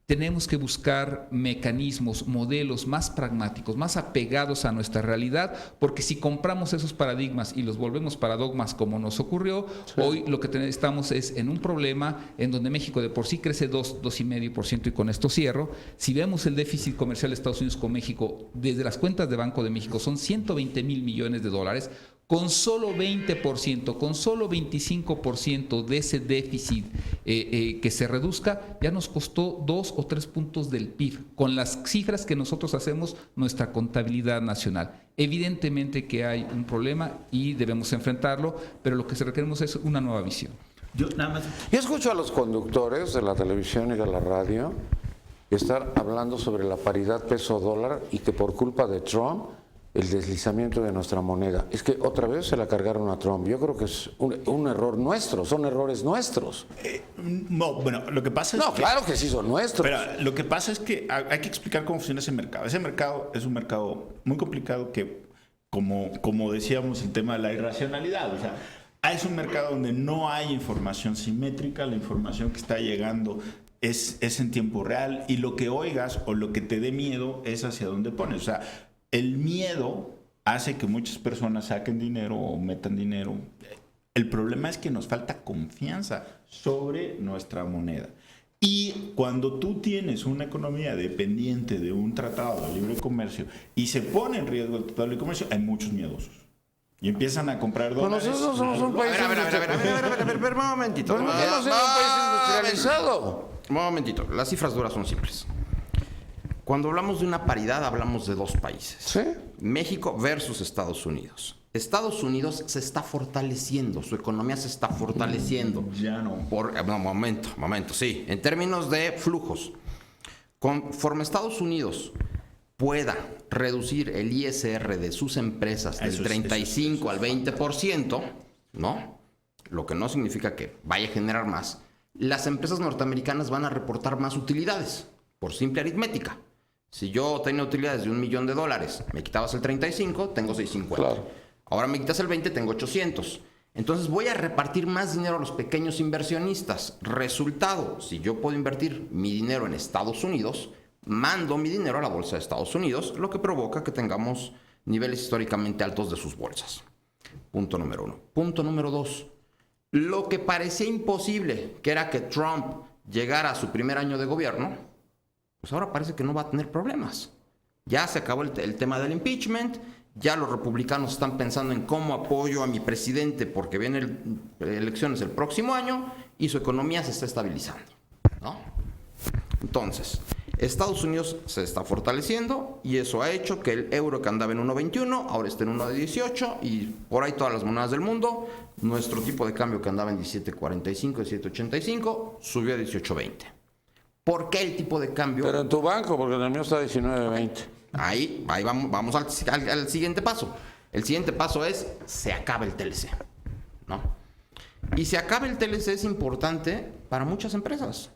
Tenemos que buscar mecanismos, modelos más pragmáticos, más apegados a nuestra realidad, porque si compramos esos paradigmas y los volvemos para dogmas como nos ocurrió, sí, hoy lo que estamos es en un problema en donde México de por sí crece 2,5%, y con esto cierro. Si vemos el déficit comercial de Estados Unidos con México, desde las cuentas de Banco de México son $120 mil millones. Con solo 20%, con solo 25% de ese déficit que se reduzca, ya nos costó 2 o 3 puntos del PIB, con las cifras que nosotros hacemos nuestra contabilidad nacional. Evidentemente que hay un problema y debemos enfrentarlo, pero lo que requerimos es una nueva visión. Yo escucho a los conductores de la televisión y de la radio estar hablando sobre la paridad peso-dólar y que por culpa de Trump el deslizamiento de nuestra moneda. Es que otra vez se la cargaron a Trump. Yo creo que es un error nuestro, son errores nuestros. No, bueno, lo que pasa es que... claro que sí son nuestros. Pero lo que pasa es que hay que explicar cómo funciona ese mercado. Ese mercado es un mercado muy complicado que, como decíamos, el tema de la irracionalidad, o sea, es un mercado donde no hay información simétrica, la información que está llegando es en tiempo real, y lo que oigas o lo que te dé miedo es hacia dónde pones. O sea, el miedo hace que muchas personas saquen dinero o metan dinero. El problema es que nos falta confianza sobre nuestra moneda. Y cuando tú tienes una economía dependiente de un tratado de libre comercio y se pone en riesgo el tratado de libre comercio, hay muchos miedosos. Y empiezan a comprar dólares. Nosotros somos un país... A ver, un momentito. No somos un país industrializado. Un momentito. Las cifras duras son simples. Cuando hablamos de una paridad, hablamos de 2 países. ¿Sí? México versus Estados Unidos. Estados Unidos se está fortaleciendo, su economía se está fortaleciendo. Ya no. Momento, sí. En términos de flujos, conforme Estados Unidos pueda reducir el ISR de sus empresas del 35 al 20%, ¿no? Lo que no significa que vaya a generar más, las empresas norteamericanas van a reportar más utilidades, por simple aritmética. Si yo tenía utilidades de $1 millón, me quitabas el 35, tengo 650. Claro. Ahora me quitas el 20, tengo 800. Entonces voy a repartir más dinero a los pequeños inversionistas. Resultado, si yo puedo invertir mi dinero en Estados Unidos, mando mi dinero a la bolsa de Estados Unidos, lo que provoca que tengamos niveles históricamente altos de sus bolsas. Punto número 1. Punto número 2. Lo que parecía imposible, que era que Trump llegara a su primer año de gobierno, pues ahora parece que no va a tener problemas. Ya se acabó el tema del impeachment, ya los republicanos están pensando en cómo apoyo a mi presidente porque vienen elecciones el próximo año y su economía se está estabilizando, ¿no? Entonces, Estados Unidos se está fortaleciendo y eso ha hecho que el euro, que andaba en 1.21, ahora esté en 1.18, y por ahí todas las monedas del mundo, nuestro tipo de cambio, que andaba en 17.45, 17.85, subió a 18.20. ¿Por qué el tipo de cambio? Pero en tu banco, porque en el mío está 19.20. Ahí vamos al siguiente paso. El siguiente paso es, se acaba el TLC, ¿no? Y se acaba el TLC es importante para muchas empresas.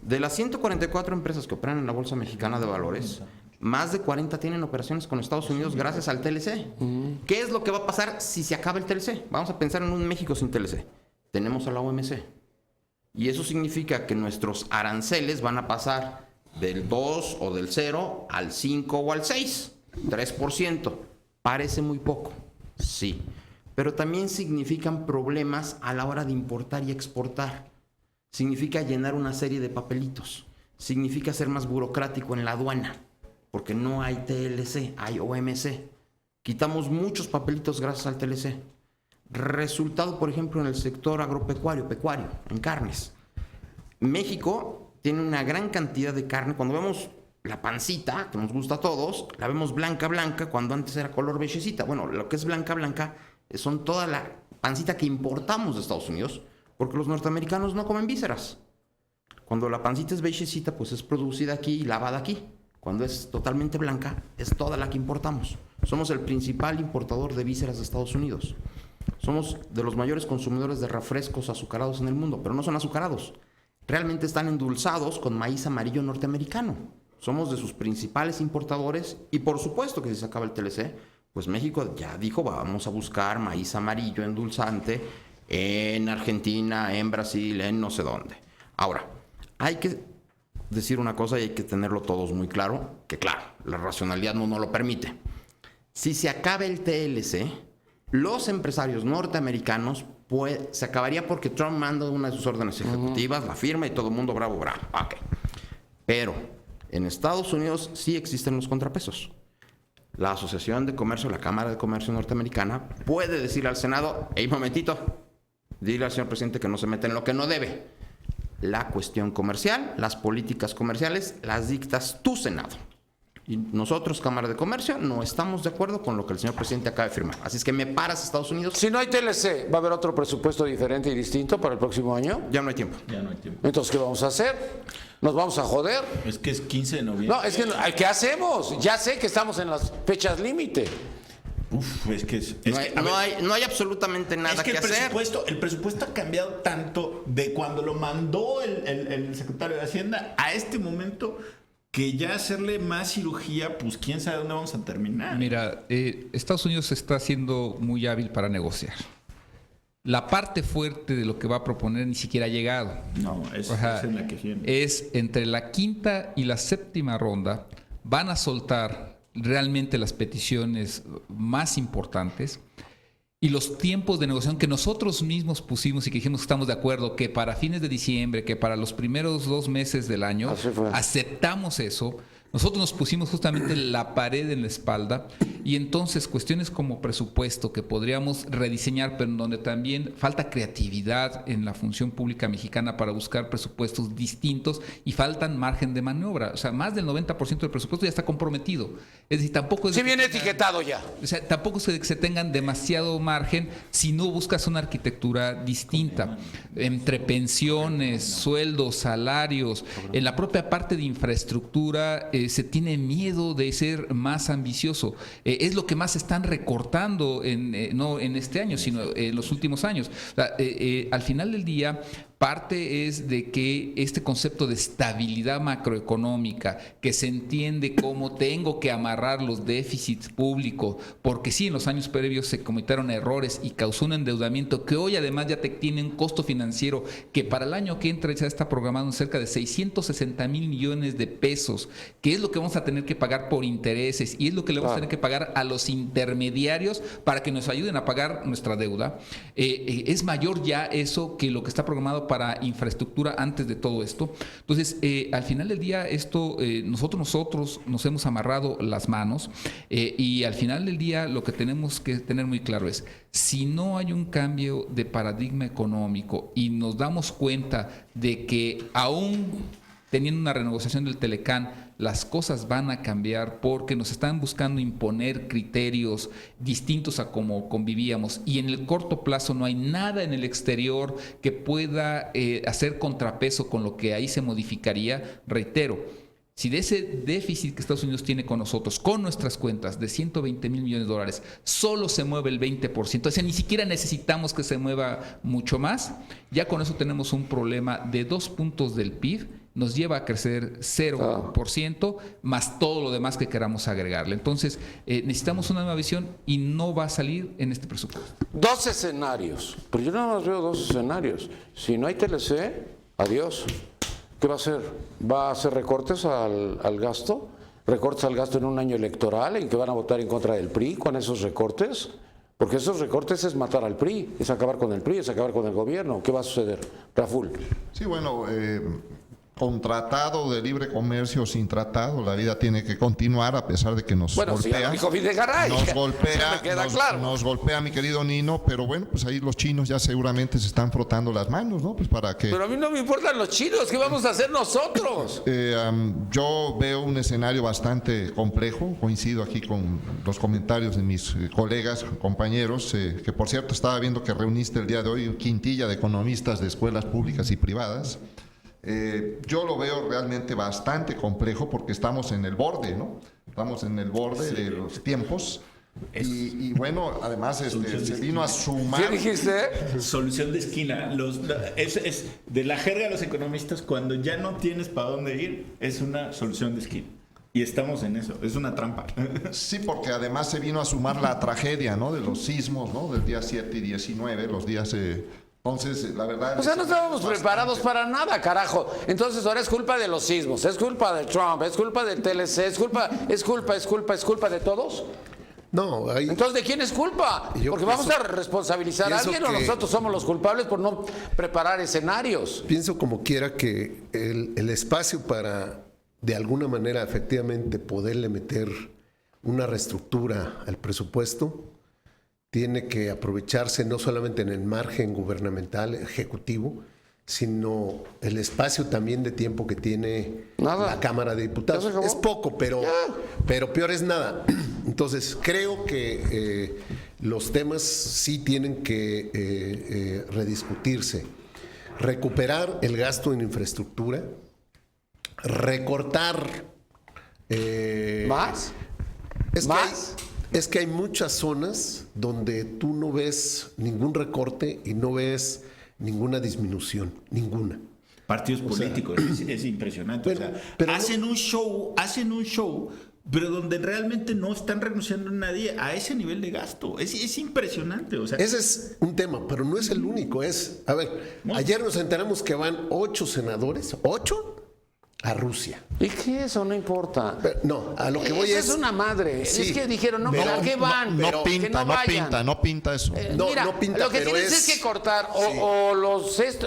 De las 144 empresas que operan en la Bolsa Mexicana de Valores, más de 40 tienen operaciones con Estados Unidos gracias al TLC. ¿Qué es lo que va a pasar si se acaba el TLC? Vamos a pensar en un México sin TLC. Tenemos a la OMC. Y eso significa que nuestros aranceles van a pasar del 2 o del 0 al 5 o al 6, 3%. Parece muy poco, sí, pero también significan problemas a la hora de importar y exportar. Significa llenar una serie de papelitos. Significa ser más burocrático en la aduana, porque no hay TLC, hay OMC. Quitamos muchos papelitos gracias al TLC. Resultado, por ejemplo, en el sector agropecuario, pecuario, en carnes. México tiene una gran cantidad de carne. Cuando vemos la pancita, que nos gusta a todos, la vemos blanca, blanca, cuando antes era color beigecita. Bueno, lo que es blanca, blanca son toda la pancita que importamos de Estados Unidos, porque los norteamericanos no comen vísceras. Cuando la pancita es beigecita, pues es producida aquí y lavada aquí. Cuando es totalmente blanca, es toda la que importamos. Somos el principal importador de vísceras de Estados Unidos. Somos de los mayores consumidores de refrescos azucarados en el mundo, pero no son azucarados. Realmente están endulzados con maíz amarillo norteamericano. Somos de sus principales importadores y por supuesto que si se acaba el TLC, pues México ya dijo, vamos a buscar maíz amarillo endulzante en Argentina, en Brasil, en no sé dónde. Ahora, hay que decir una cosa y hay que tenerlo todos muy claro, que claro, la racionalidad no nos lo permite. Si se acaba el TLC, los empresarios norteamericanos, pues se acabaría porque Trump manda una de sus órdenes ejecutivas, la firma y todo el mundo bravo, bravo. Ok. Pero en Estados Unidos sí existen los contrapesos. La Asociación de Comercio, la Cámara de Comercio norteamericana, puede decirle al Senado, hey, momentito, dile al señor presidente que no se mete en lo que no debe. La cuestión comercial, las políticas comerciales, las dictas tu Senado. Y nosotros, Cámara de Comercio, no estamos de acuerdo con lo que el señor presidente acaba de firmar. Así es que me paras, Estados Unidos. Si no hay TLC, ¿va a haber otro presupuesto diferente y distinto para el próximo año? Ya no hay tiempo. Ya no hay tiempo. Entonces, ¿qué vamos a hacer? ¿Nos vamos a joder? Es que es 15 de noviembre. No, es que, ¿qué hacemos? Ya sé que estamos en las fechas límite. Uf, es que No hay absolutamente nada es que que hacer. El presupuesto ha cambiado tanto de cuando lo mandó el secretario de Hacienda a este momento que ya hacerle más cirugía, pues quién sabe dónde vamos a terminar. Mira, Estados Unidos está siendo muy hábil para negociar. La parte fuerte de lo que va a proponer ni siquiera ha llegado. No, es en la que viene. Es entre la quinta y la séptima ronda, van a soltar realmente las peticiones más importantes y los tiempos de negociación que nosotros mismos pusimos y que dijimos que estamos de acuerdo que para fines de diciembre, que para los primeros 2 meses del año, aceptamos eso. Nosotros nos pusimos justamente la pared en la espalda y entonces cuestiones como presupuesto que podríamos rediseñar, pero en donde también falta creatividad en la función pública mexicana para buscar presupuestos distintos y faltan margen de maniobra. O sea, más del 90% del presupuesto ya está comprometido. Es decir, tampoco es... Sí, viene etiquetado ya. O sea, tampoco es que se tengan demasiado margen si no buscas una arquitectura distinta. Entre pensiones, sueldos, salarios, en la propia parte de infraestructura... se tiene miedo de ser más ambicioso. Es lo que más están recortando, no en este año, sino en los últimos años. O sea, al final del día, parte es de que este concepto de estabilidad macroeconómica, que se entiende como tengo que amarrar los déficits públicos, porque sí, en los años previos se cometieron errores y causó un endeudamiento que hoy además ya tiene un costo financiero que para el año que entra ya está programado en cerca de 660,000 millones de pesos, que es lo que vamos a tener que pagar por intereses y es lo que le vamos a tener que pagar a los intermediarios para que nos ayuden a pagar nuestra deuda. Es mayor ya eso que lo que está programado para infraestructura antes de todo esto. Entonces, al final del día, esto nosotros nos hemos amarrado las manos y al final del día lo que tenemos que tener muy claro es, si no hay un cambio de paradigma económico y nos damos cuenta de que aún teniendo una renegociación del Telecán, las cosas van a cambiar porque nos están buscando imponer criterios distintos a como convivíamos y en el corto plazo no hay nada en el exterior que pueda hacer contrapeso con lo que ahí se modificaría. Reitero, si de ese déficit que Estados Unidos tiene con nosotros, con nuestras cuentas de 120,000 millones de dólares, solo se mueve el 20%, o sea, ni siquiera necesitamos que se mueva mucho más, ya con eso tenemos un problema de 2 puntos del PIB, nos lleva a crecer 0%, más todo lo demás que queramos agregarle. Entonces, necesitamos una nueva visión y no va a salir en este presupuesto. 2 escenarios, pero yo nada más veo 2 escenarios. Si no hay TLC, Adiós. ¿Qué va a hacer? ¿Va a hacer recortes al gasto? ¿Recortes al gasto en un año electoral en que van a votar en contra del PRI con esos recortes? Porque esos recortes es matar al PRI, es acabar con el PRI, es acabar con el gobierno. ¿Qué va a suceder? Raful. Sí, bueno, con tratado de libre comercio o sin tratado, la vida tiene que continuar a pesar de que nos Bueno, si ya golpea. lo dijo Videgaray. Nos golpea, Eso me queda claro. nos golpea mi querido Nino, pero bueno, pues ahí los chinos ya seguramente se están frotando las manos, ¿no? Pues para que... Pero a mí no me importan los chinos, ¿qué vamos a hacer nosotros? Yo veo un escenario bastante complejo, coincido aquí con los comentarios de mis colegas, compañeros, que por cierto estaba viendo que reuniste el día de hoy quintilla de economistas de escuelas públicas y privadas. Yo lo veo realmente bastante complejo porque estamos en el borde, ¿no? Estamos en el borde de los tiempos. Y bueno, además se vino a sumar. ¿Qué dijiste? Solución de esquina. Es de la jerga de los economistas, cuando ya no tienes para dónde ir, es una solución de esquina. Y estamos en eso, es una trampa. Sí, porque además se vino a sumar la tragedia, ¿no? De los sismos, ¿no? Del día 7 y 19, los días... Entonces, la verdad... O sea, no estábamos preparados para nada, carajo. Entonces ahora es culpa de los sismos, es culpa de Trump, es culpa del TLC, es culpa de todos. No, hay... Entonces, ¿de quién es culpa? Yo Porque pienso- vamos a responsabilizar a pienso alguien o que- nosotros somos los culpables por no preparar escenarios. Pienso como quiera que el espacio para, de alguna manera, efectivamente, poderle meter una reestructura al presupuesto, tiene que aprovecharse no solamente en el margen gubernamental, ejecutivo, sino el espacio también de tiempo que tiene Nada. la Cámara de Ya se Diputados. acabó. Es poco, pero peor es nada. Entonces, creo que los temas sí tienen que rediscutirse. Recuperar el gasto en infraestructura, recortar... ¿Más? Es que hay muchas zonas donde tú no ves ningún recorte y no ves ninguna disminución, ninguna. Partidos políticos, es impresionante. Bueno, o sea, pero hacen un show, pero donde realmente no están renunciando a nadie a ese nivel de gasto. Es impresionante. O sea, Ese es un tema, pero no es el único. A ver, ayer nos enteramos que van 8 senadores, 8 a Rusia. ¿Y qué? Eso no importa. Pero, no, a lo que voy Esa es una madre. Sí, es que dijeron, no, pero- ¿a qué van? No Que no pinta, vayan. no pinta eso. No, Mira, no pinta, lo que pero tienes es que cortar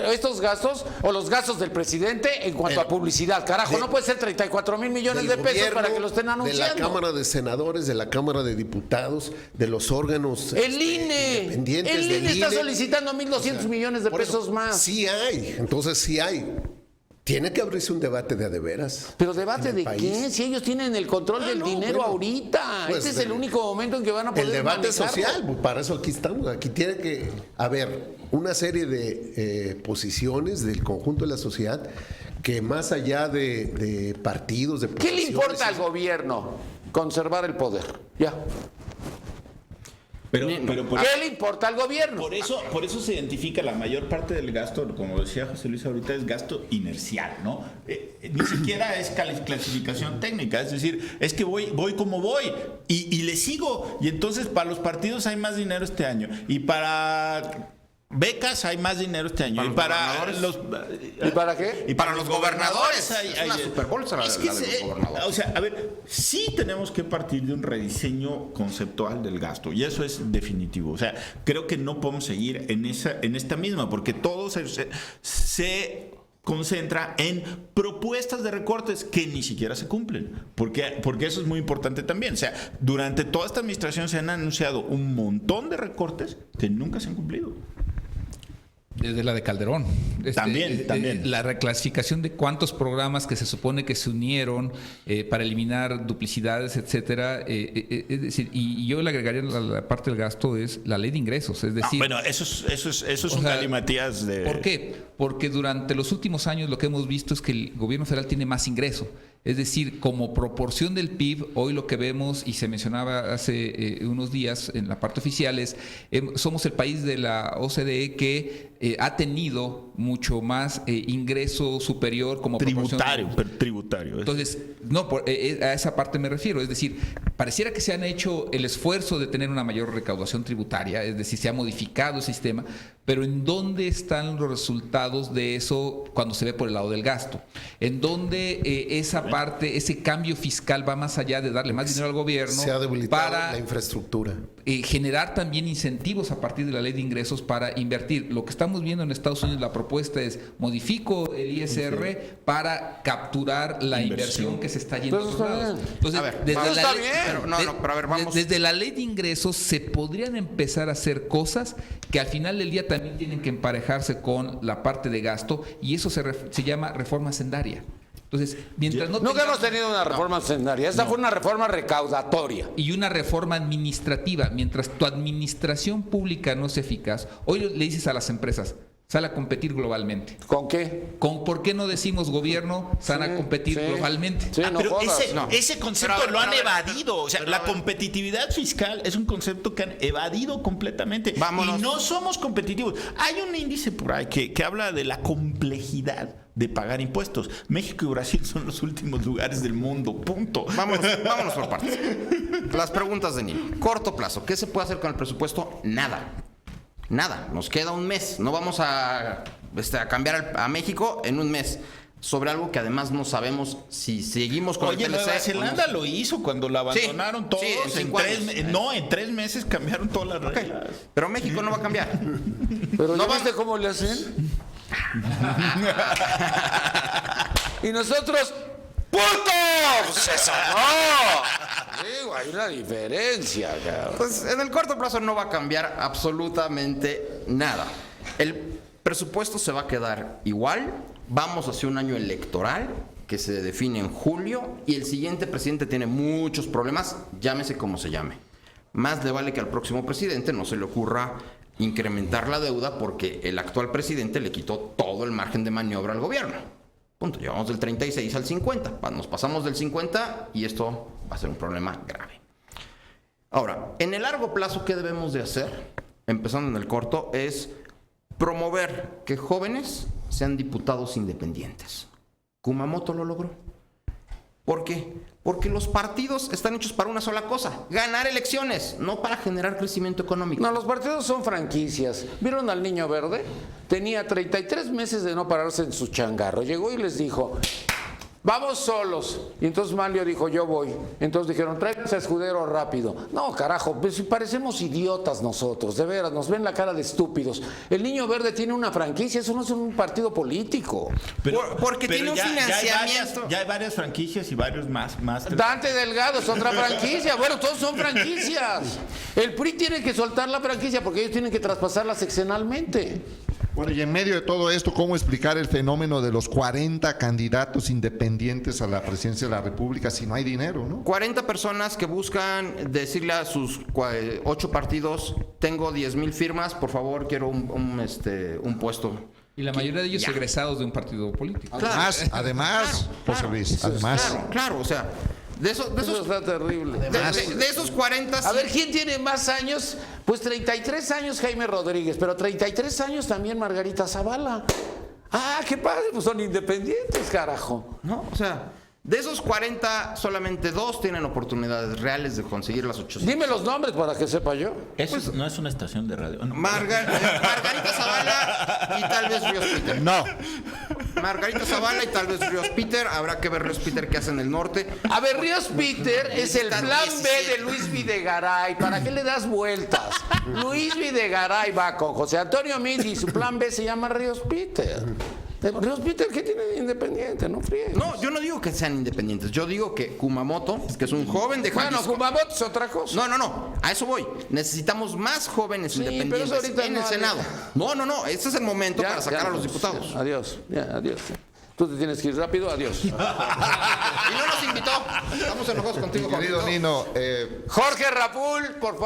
estos gastos o los gastos del presidente en cuanto a publicidad. Carajo, no puede ser 34 mil millones del de pesos para gobierno, que lo estén anunciando. De la Cámara de Senadores, de la Cámara de Diputados, de los órganos El INE. independientes El del INE está INE. solicitando 1.200 millones de Por eso, pesos más. Sí hay, entonces sí hay. Tiene que abrirse un debate de veras. Pero debate en el de país. qué, si ellos tienen el control del no, dinero bueno, ahorita. pues, Este es el único momento en que van a poder El debate manejarlo. social, pues, para eso aquí estamos. Aquí tiene que haber una serie de posiciones del conjunto de la sociedad que más allá de partidos, de ¿Qué le importa al profesiones, gobierno? Conservar el poder. Ya. pero ¿Qué le importa al gobierno? por eso se identifica la mayor parte del gasto, como decía José Luis ahorita, es gasto inercial, ¿no? Ni siquiera es clasificación técnica, es decir, es que voy como voy y le sigo. Y entonces para los partidos hay más dinero este año y para becas hay más dinero este año. ¿Y para qué? Y para los gobernadores. hay- Es una hay- superbolsa la es que de los gobernadores. o sea, a ver, sí tenemos que partir de un rediseño conceptual del gasto y eso es definitivo. O sea, creo que no podemos seguir en esta misma porque todo se concentra en propuestas de recortes que ni siquiera se cumplen, porque eso es muy importante también. O sea, durante toda esta administración se han anunciado un montón de recortes que nunca se han cumplido. Desde la de Calderón. También. La reclasificación de cuántos programas que se supone que se unieron para eliminar duplicidades, etcétera. Es decir, y yo le agregaría la parte del gasto es la ley de ingresos. Es decir, Bueno, eso es o un sea, galimatías de... ¿por qué? Porque durante los últimos años lo que hemos visto es que el gobierno federal tiene más ingreso. Es decir, como proporción del PIB, hoy lo que vemos, y se mencionaba hace unos días en la parte oficial, es somos el país de la OCDE que ha tenido mucho más ingreso superior como proporción. tributario. Entonces, no, a esa parte me refiero. Es decir, pareciera que se han hecho el esfuerzo de tener una mayor recaudación tributaria, es decir, se ha modificado el sistema, pero ¿en dónde están los resultados de eso cuando se ve por el lado del gasto? ¿En dónde esa parte, ese cambio fiscal va más allá de darle más dinero al gobierno Se ha debilitado para la infraestructura. generar también incentivos a partir de la ley de ingresos para invertir? Lo que estamos viendo en Estados Unidos, la propuesta es modifico el ISR para capturar la inversión que se está yendo a Pero otros está lados. bien. Entonces, A ver, desde vamos, la está ley- bien. Pero, no, no, pero a ver, vamos. desde la ley de ingresos se podrían empezar a hacer cosas que al final del día también tienen que emparejarse con la parte de gasto, y eso se llama reforma sendaria. Entonces, mientras no Nunca tengamos- hemos tenido una reforma sendaria. Esta fue una reforma recaudatoria. y una reforma administrativa, mientras tu administración pública no sea eficaz, hoy le dices a las empresas, sal a competir globalmente. ¿Con qué? ¿Por qué no decimos gobierno, sal a competir sí. globalmente? Sí, no Pero jodas. ese concepto Pero a ver, lo han pero a ver, evadido. O sea, la competitividad fiscal es un concepto que han evadido completamente. Vámonos. Y no somos competitivos. Hay un índice por ahí que habla de la complejidad de pagar impuestos. México y Brasil son los últimos lugares del mundo. Punto. Vámonos por partes. Las preguntas de Nino. Corto plazo. ¿Qué se puede hacer con el presupuesto? Nada. Nada. Nos queda un mes. No vamos a cambiar a México en un mes. Sobre algo que además no sabemos si seguimos con Oye, el TLC. Nueva o Zelanda no. lo hizo cuando la abandonaron Sí, todos. sí, en 5 años. En 3 meses cambiaron todas las Ok. reglas. Pero México no va a cambiar. Pero No ¿no viste cómo le hacen? Y nosotros, ¡puto! Pues eso no. Digo, hay una diferencia, cabrón. Pues en el corto plazo no va a cambiar absolutamente nada. El presupuesto se va a quedar igual. Vamos hacia un año electoral que se define en julio y el siguiente presidente tiene muchos problemas, llámese como se llame. Más le vale que al próximo presidente no se le ocurra incrementar la deuda porque el actual presidente le quitó todo el margen de maniobra al gobierno. Punto. Llevamos del 36 al 50. Nos pasamos del 50 y esto va a ser un problema grave. Ahora, en el largo plazo, ¿qué debemos de hacer? Empezando en el corto, es promover que jóvenes sean diputados independientes. Kumamoto lo logró. ¿Por qué? Porque los partidos están hechos para una sola cosa, ganar elecciones, no para generar crecimiento económico. No, los partidos son franquicias. ¿Vieron al Niño Verde? Tenía 33 meses de no pararse en su changarro. Llegó y les dijo, vamos solos. Y entonces Manlio dijo, yo voy. Entonces dijeron, tráiganse a Escudero rápido. No, carajo, pues si parecemos idiotas nosotros, de veras, nos ven la cara de estúpidos. El Niño Verde tiene una franquicia, eso no es un partido político. Porque tiene un financiamiento. Ya hay varias franquicias y varios más. Dante Delgado es otra franquicia. Bueno, todos son franquicias. El PRI tiene que soltar la franquicia porque ellos tienen que traspasarla seccionalmente. Bueno, y en medio de todo esto, ¿cómo explicar el fenómeno de los 40 candidatos independientes a la presidencia de la República si no hay dinero, no? 40 personas que buscan decirle a sus 8 partidos, tengo 10,000 firmas, por favor, quiero un puesto. Y la mayoría de ellos egresados de un partido político. Además, José Luis, además. Claro, o sea, de esos Está terrible. de esos 40 A ver, ¿quién tiene más años? Pues 33 años Jaime Rodríguez, pero 33 años también Margarita Zavala. Ah, qué padre, pues son independientes, carajo. ¿no? O sea, de esos 40 solamente 2 tienen oportunidades reales de conseguir las 800. Dime los nombres para que sepa yo. Eso no es una estación de radio. No. Margarita Zavala y tal vez Ríos Peter. No, Margarita Zavala y tal vez Ríos Peter. Habrá que ver Ríos Peter qué hace en el norte. A ver, Ríos Peter es el plan B de Luis Videgaray. ¿Para qué le das vueltas? Luis Videgaray va con José Antonio Meade y su plan B se llama Ríos Peter. Ríos Peter, ¿qué tiene de independiente? No fríes. No, yo no digo que sean independientes. Yo digo que Kumamoto, que es un joven de Bueno, Jalisco. Kumamoto es otra cosa. No, a eso voy. Necesitamos más jóvenes Sí, pero independientes eso ahorita en no el hay. Senado. No, este es el momento Ya, para sacar ya, a los pues, diputados. Adiós, ya, adiós. Tú te tienes que ir rápido, adiós. Y no nos invitó. Estamos enojados contigo, querido Jorge. Nino, Jorge Rapul, por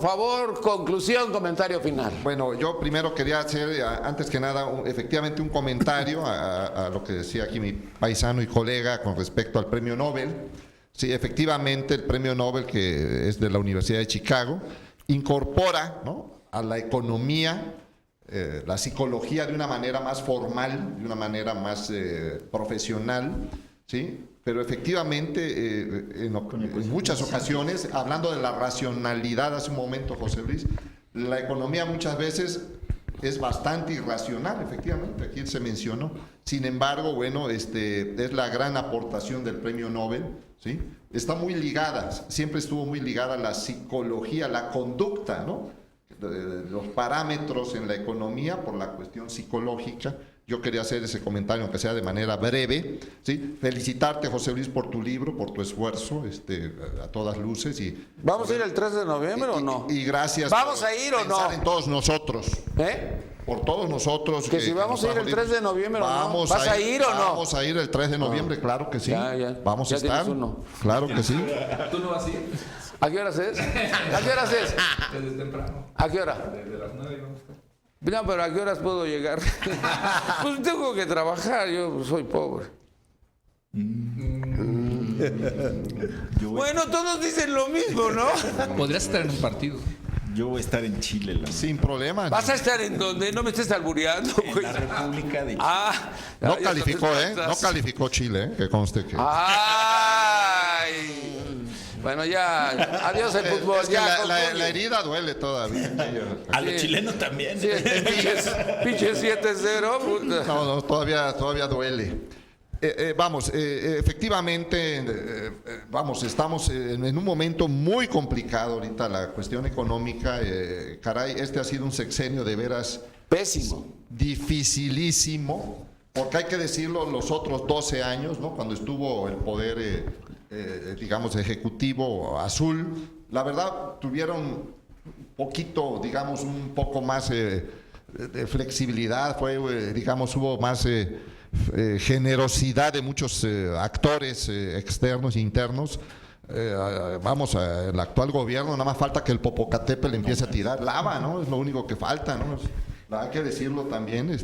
favor, conclusión, comentario final. bueno, yo primero quería hacer, antes que nada, efectivamente un comentario a lo que decía aquí mi paisano y colega con respecto al premio Nobel. Sí, efectivamente, el premio Nobel, que es de la Universidad de Chicago, incorpora, ¿no?, a la economía, la psicología de una manera más formal, de una manera más profesional, ¿sí? Pero efectivamente, en muchas ocasiones, hablando de la racionalidad hace un momento, José Luis, la economía muchas veces es bastante irracional, efectivamente, aquí se mencionó. Sin embargo, bueno, es la gran aportación del premio Nobel, ¿sí? Está muy ligada, siempre estuvo muy ligada a la psicología, la conducta, ¿no? Los parámetros en la economía por la cuestión psicológica. Yo quería hacer ese comentario, aunque sea de manera breve, ¿sí? Felicitarte, José Luis, por tu libro, por tu esfuerzo, a todas luces. ¿Vamos a ir el 3 de noviembre o no? Y gracias. ¿Vamos por a ir o pensar no? en todos nosotros. ¿Eh? Por todos nosotros. Que si vamos a ir el 3 de noviembre o no. ¿Vas a ir o no? Vamos a ir el 3 de noviembre, claro que sí. Ya. Vamos Ya a estar. tienes uno. Claro que sí. ¿Tú no vas a ir? ¿A qué horas es? ¿A qué horas es? Desde temprano. ¿A qué hora? Desde las 9 vamos a estar. No, pero ¿a qué horas puedo llegar? Pues tengo que trabajar, yo soy pobre. Bueno, todos dicen lo mismo, ¿no? Podrías estar en un partido. Yo voy a estar en Chile, Sin problema. ¿Vas a estar en donde? No me estés albureando, en güey. la República de Chile. No calificó, No calificó Chile, que conste que. ¡Ay! Bueno, ya. Adiós el fútbol. Es que ya, la herida duele todavía. A los chilenos también. Sí, pinche 7-0. Puta. No, todavía duele. Efectivamente, estamos en un momento muy complicado ahorita, la cuestión económica. Caray, ha sido un sexenio de veras Pésimo. dificilísimo, porque hay que decirlo, los otros 12 años, ¿no? Cuando estuvo el poder, digamos, ejecutivo azul, la verdad tuvieron un poco más de flexibilidad, hubo más generosidad de muchos actores externos e internos. El actual gobierno, nada más falta que el Popocatépetl empiece a tirar lava, ¿no? Es lo único que falta, ¿no? Hay que decirlo también.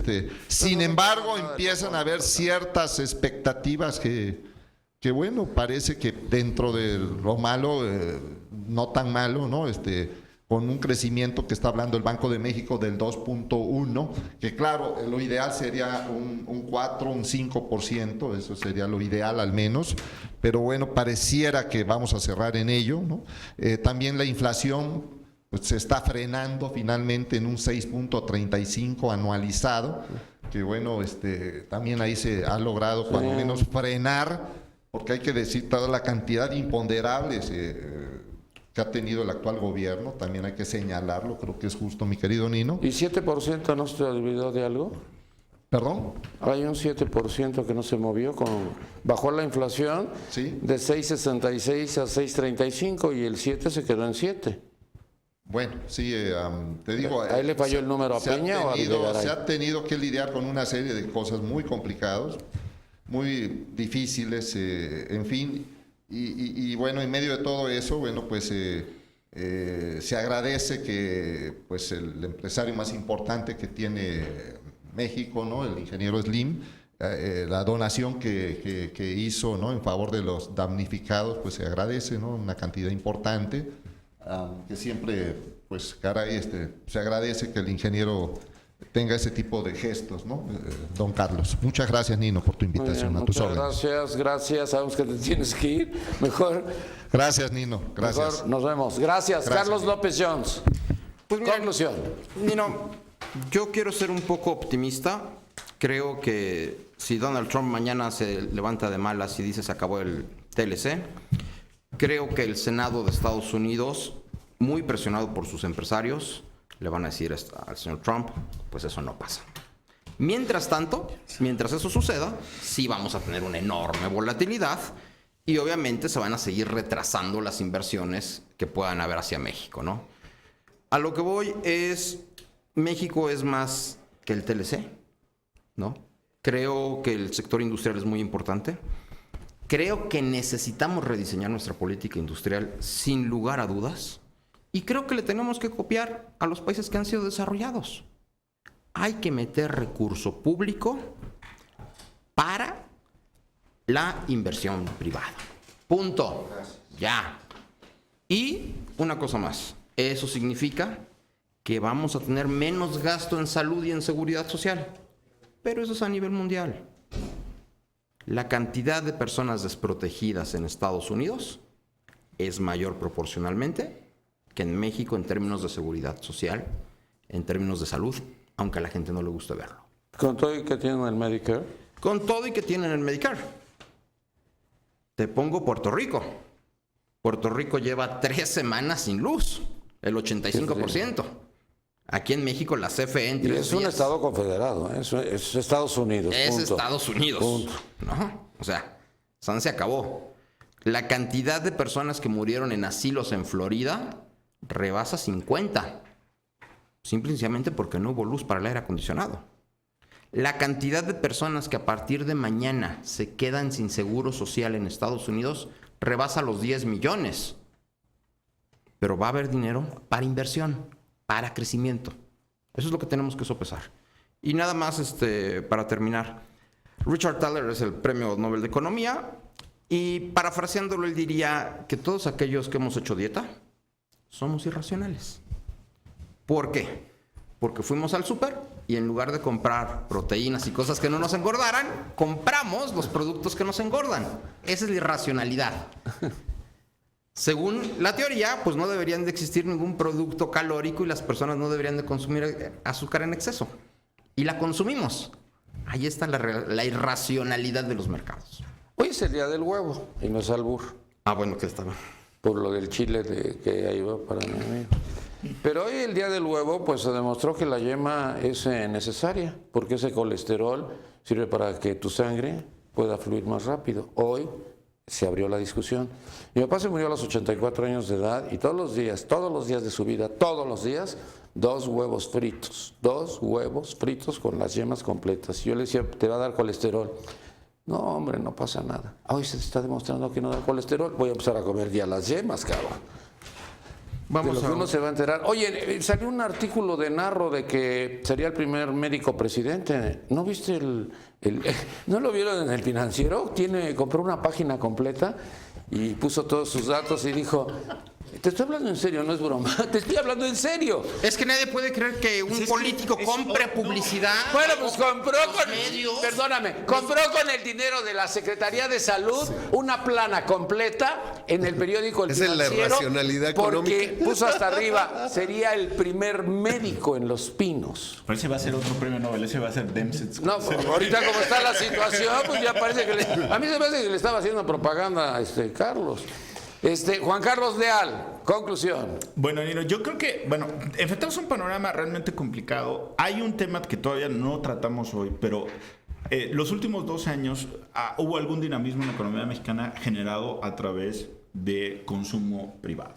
Sin embargo, empiezan a haber ciertas expectativas que bueno, parece que dentro de lo malo, no tan malo, ¿no? Con un crecimiento que está hablando el Banco de México del 2.1, que claro, lo ideal sería un 4, un 5%, eso sería lo ideal al menos, pero bueno, pareciera que vamos a cerrar en ello, ¿no? También la inflación pues, se está frenando finalmente en un 6.35 anualizado, que bueno, también ahí se ha logrado cuando menos frenar, porque hay que decir toda la cantidad de imponderables que ha tenido el actual gobierno, también hay que señalarlo, creo que es justo, mi querido Nino. ¿Y 7% no se olvidó de algo? ¿Perdón? Hay un 7% que no se movió, bajó la inflación Sí. de 6.66 a 6.35 y el 7 se quedó en 7. Bueno, sí, te digo... ¿Ahí le falló el número a Peña o a Videgaray? Se ha tenido que lidiar con una serie de cosas muy complicadas, muy difíciles, en fin... Y bueno, en medio de todo eso, bueno, pues se agradece que pues el empresario más importante que tiene México, ¿no? El ingeniero Slim, la donación que hizo, ¿no? En favor de los damnificados, pues se agradece, ¿no? Una cantidad importante, que siempre, pues, caray, se agradece que el ingeniero tenga ese tipo de gestos, ¿no? Don Carlos. Muchas gracias, Nino, por tu invitación. A tus órdenes. Gracias. Sabemos que te tienes que ir. Mejor. Gracias, Nino. Gracias. Mejor nos vemos. Gracias. Carlos López Jones. Pues mira, Conclusión. Nino, yo quiero ser un poco optimista. Creo que si Donald Trump mañana se levanta de malas y dice se acabó el TLC, creo que el Senado de Estados Unidos, muy presionado por sus empresarios, le van a decir al señor Trump, pues eso no pasa. Mientras tanto, mientras eso suceda, sí vamos a tener una enorme volatilidad y obviamente se van a seguir retrasando las inversiones que puedan haber hacia México, ¿no? A lo que voy es, México es más que el TLC, ¿no? Creo que el sector industrial es muy importante. Creo que necesitamos rediseñar nuestra política industrial sin lugar a dudas. Y creo que le tenemos que copiar a los países que han sido desarrollados. Hay que meter recurso público para la inversión privada. Punto. Ya. Y una cosa más. Eso significa que vamos a tener menos gasto en salud y en seguridad social. Pero eso es a nivel mundial. La cantidad de personas desprotegidas en Estados Unidos es mayor proporcionalmente que en México en términos de seguridad social, en términos de salud, aunque a la gente no le guste verlo. Con todo y que tienen el Medicare. Con todo y que tienen el Medicare. Te pongo Puerto Rico. Puerto Rico lleva 3 semanas sin luz, el 85%. Aquí en México la CFE en Y 3 es un días. estado confederado, ¿eh? Es Estados Unidos. Es punto. Estados Unidos. Punto. ¿No? O sea, San se acabó. La cantidad de personas que murieron en asilos en Florida rebasa 50. Simple y sencillamente porque no hubo luz para el aire acondicionado. La cantidad de personas que a partir de mañana se quedan sin seguro social en Estados Unidos rebasa los 10 millones. Pero va a haber dinero para inversión, para crecimiento. Eso es lo que tenemos que sopesar. Y nada más para terminar. Richard Thaler es el Premio Nobel de Economía y parafraseándolo él diría que todos aquellos que hemos hecho dieta somos irracionales. ¿Por qué? Porque fuimos al súper y en lugar de comprar proteínas y cosas que no nos engordaran, compramos los productos que nos engordan. Esa es la irracionalidad. Según la teoría, pues no deberían de existir ningún producto calórico y las personas no deberían de consumir azúcar en exceso. Y la consumimos. Ahí está la irracionalidad de los mercados. Hoy es el día del huevo y no es albur. Ah, bueno, que está bien. Por lo del chile que ahí va para mi amigo. Pero hoy el día del huevo, pues se demostró que la yema es necesaria, porque ese colesterol sirve para que tu sangre pueda fluir más rápido. Hoy se abrió la discusión. Mi papá se murió a los 84 años de edad y todos los días de su vida, todos los días, 2 huevos fritos con las yemas completas. Y yo le decía, te va a dar colesterol. No, hombre, no pasa nada. Hoy se está demostrando que no da colesterol. Voy a empezar a comer ya las yemas, cabrón. De lo que uno se va a enterar. Oye, salió un artículo de Narro de que sería el primer médico presidente. ¿No viste no lo vieron en El Financiero? Compró una página completa y puso todos sus datos y dijo, te estoy hablando en serio, no es broma, te estoy hablando en serio. Es que nadie puede creer que un político compre publicidad. Bueno, pues compró medios. compró con el dinero de la Secretaría de Salud una plana completa en el periódico El Esa es la Financiero. racionalidad porque económica. puso hasta arriba, sería el primer médico en Los Pinos. Pero ese va a ser otro premio Nobel, ese va a ser Dempsey. No, ahorita como está la situación, pues ya parece que a mí se me hace que le estaba haciendo propaganda a Carlos. Juan Carlos Leal, conclusión. Bueno, Nino, yo creo que, enfrentamos un panorama realmente complicado. Hay un tema que todavía no tratamos hoy, pero los últimos 2 años hubo algún dinamismo en la economía mexicana generado a través de consumo privado.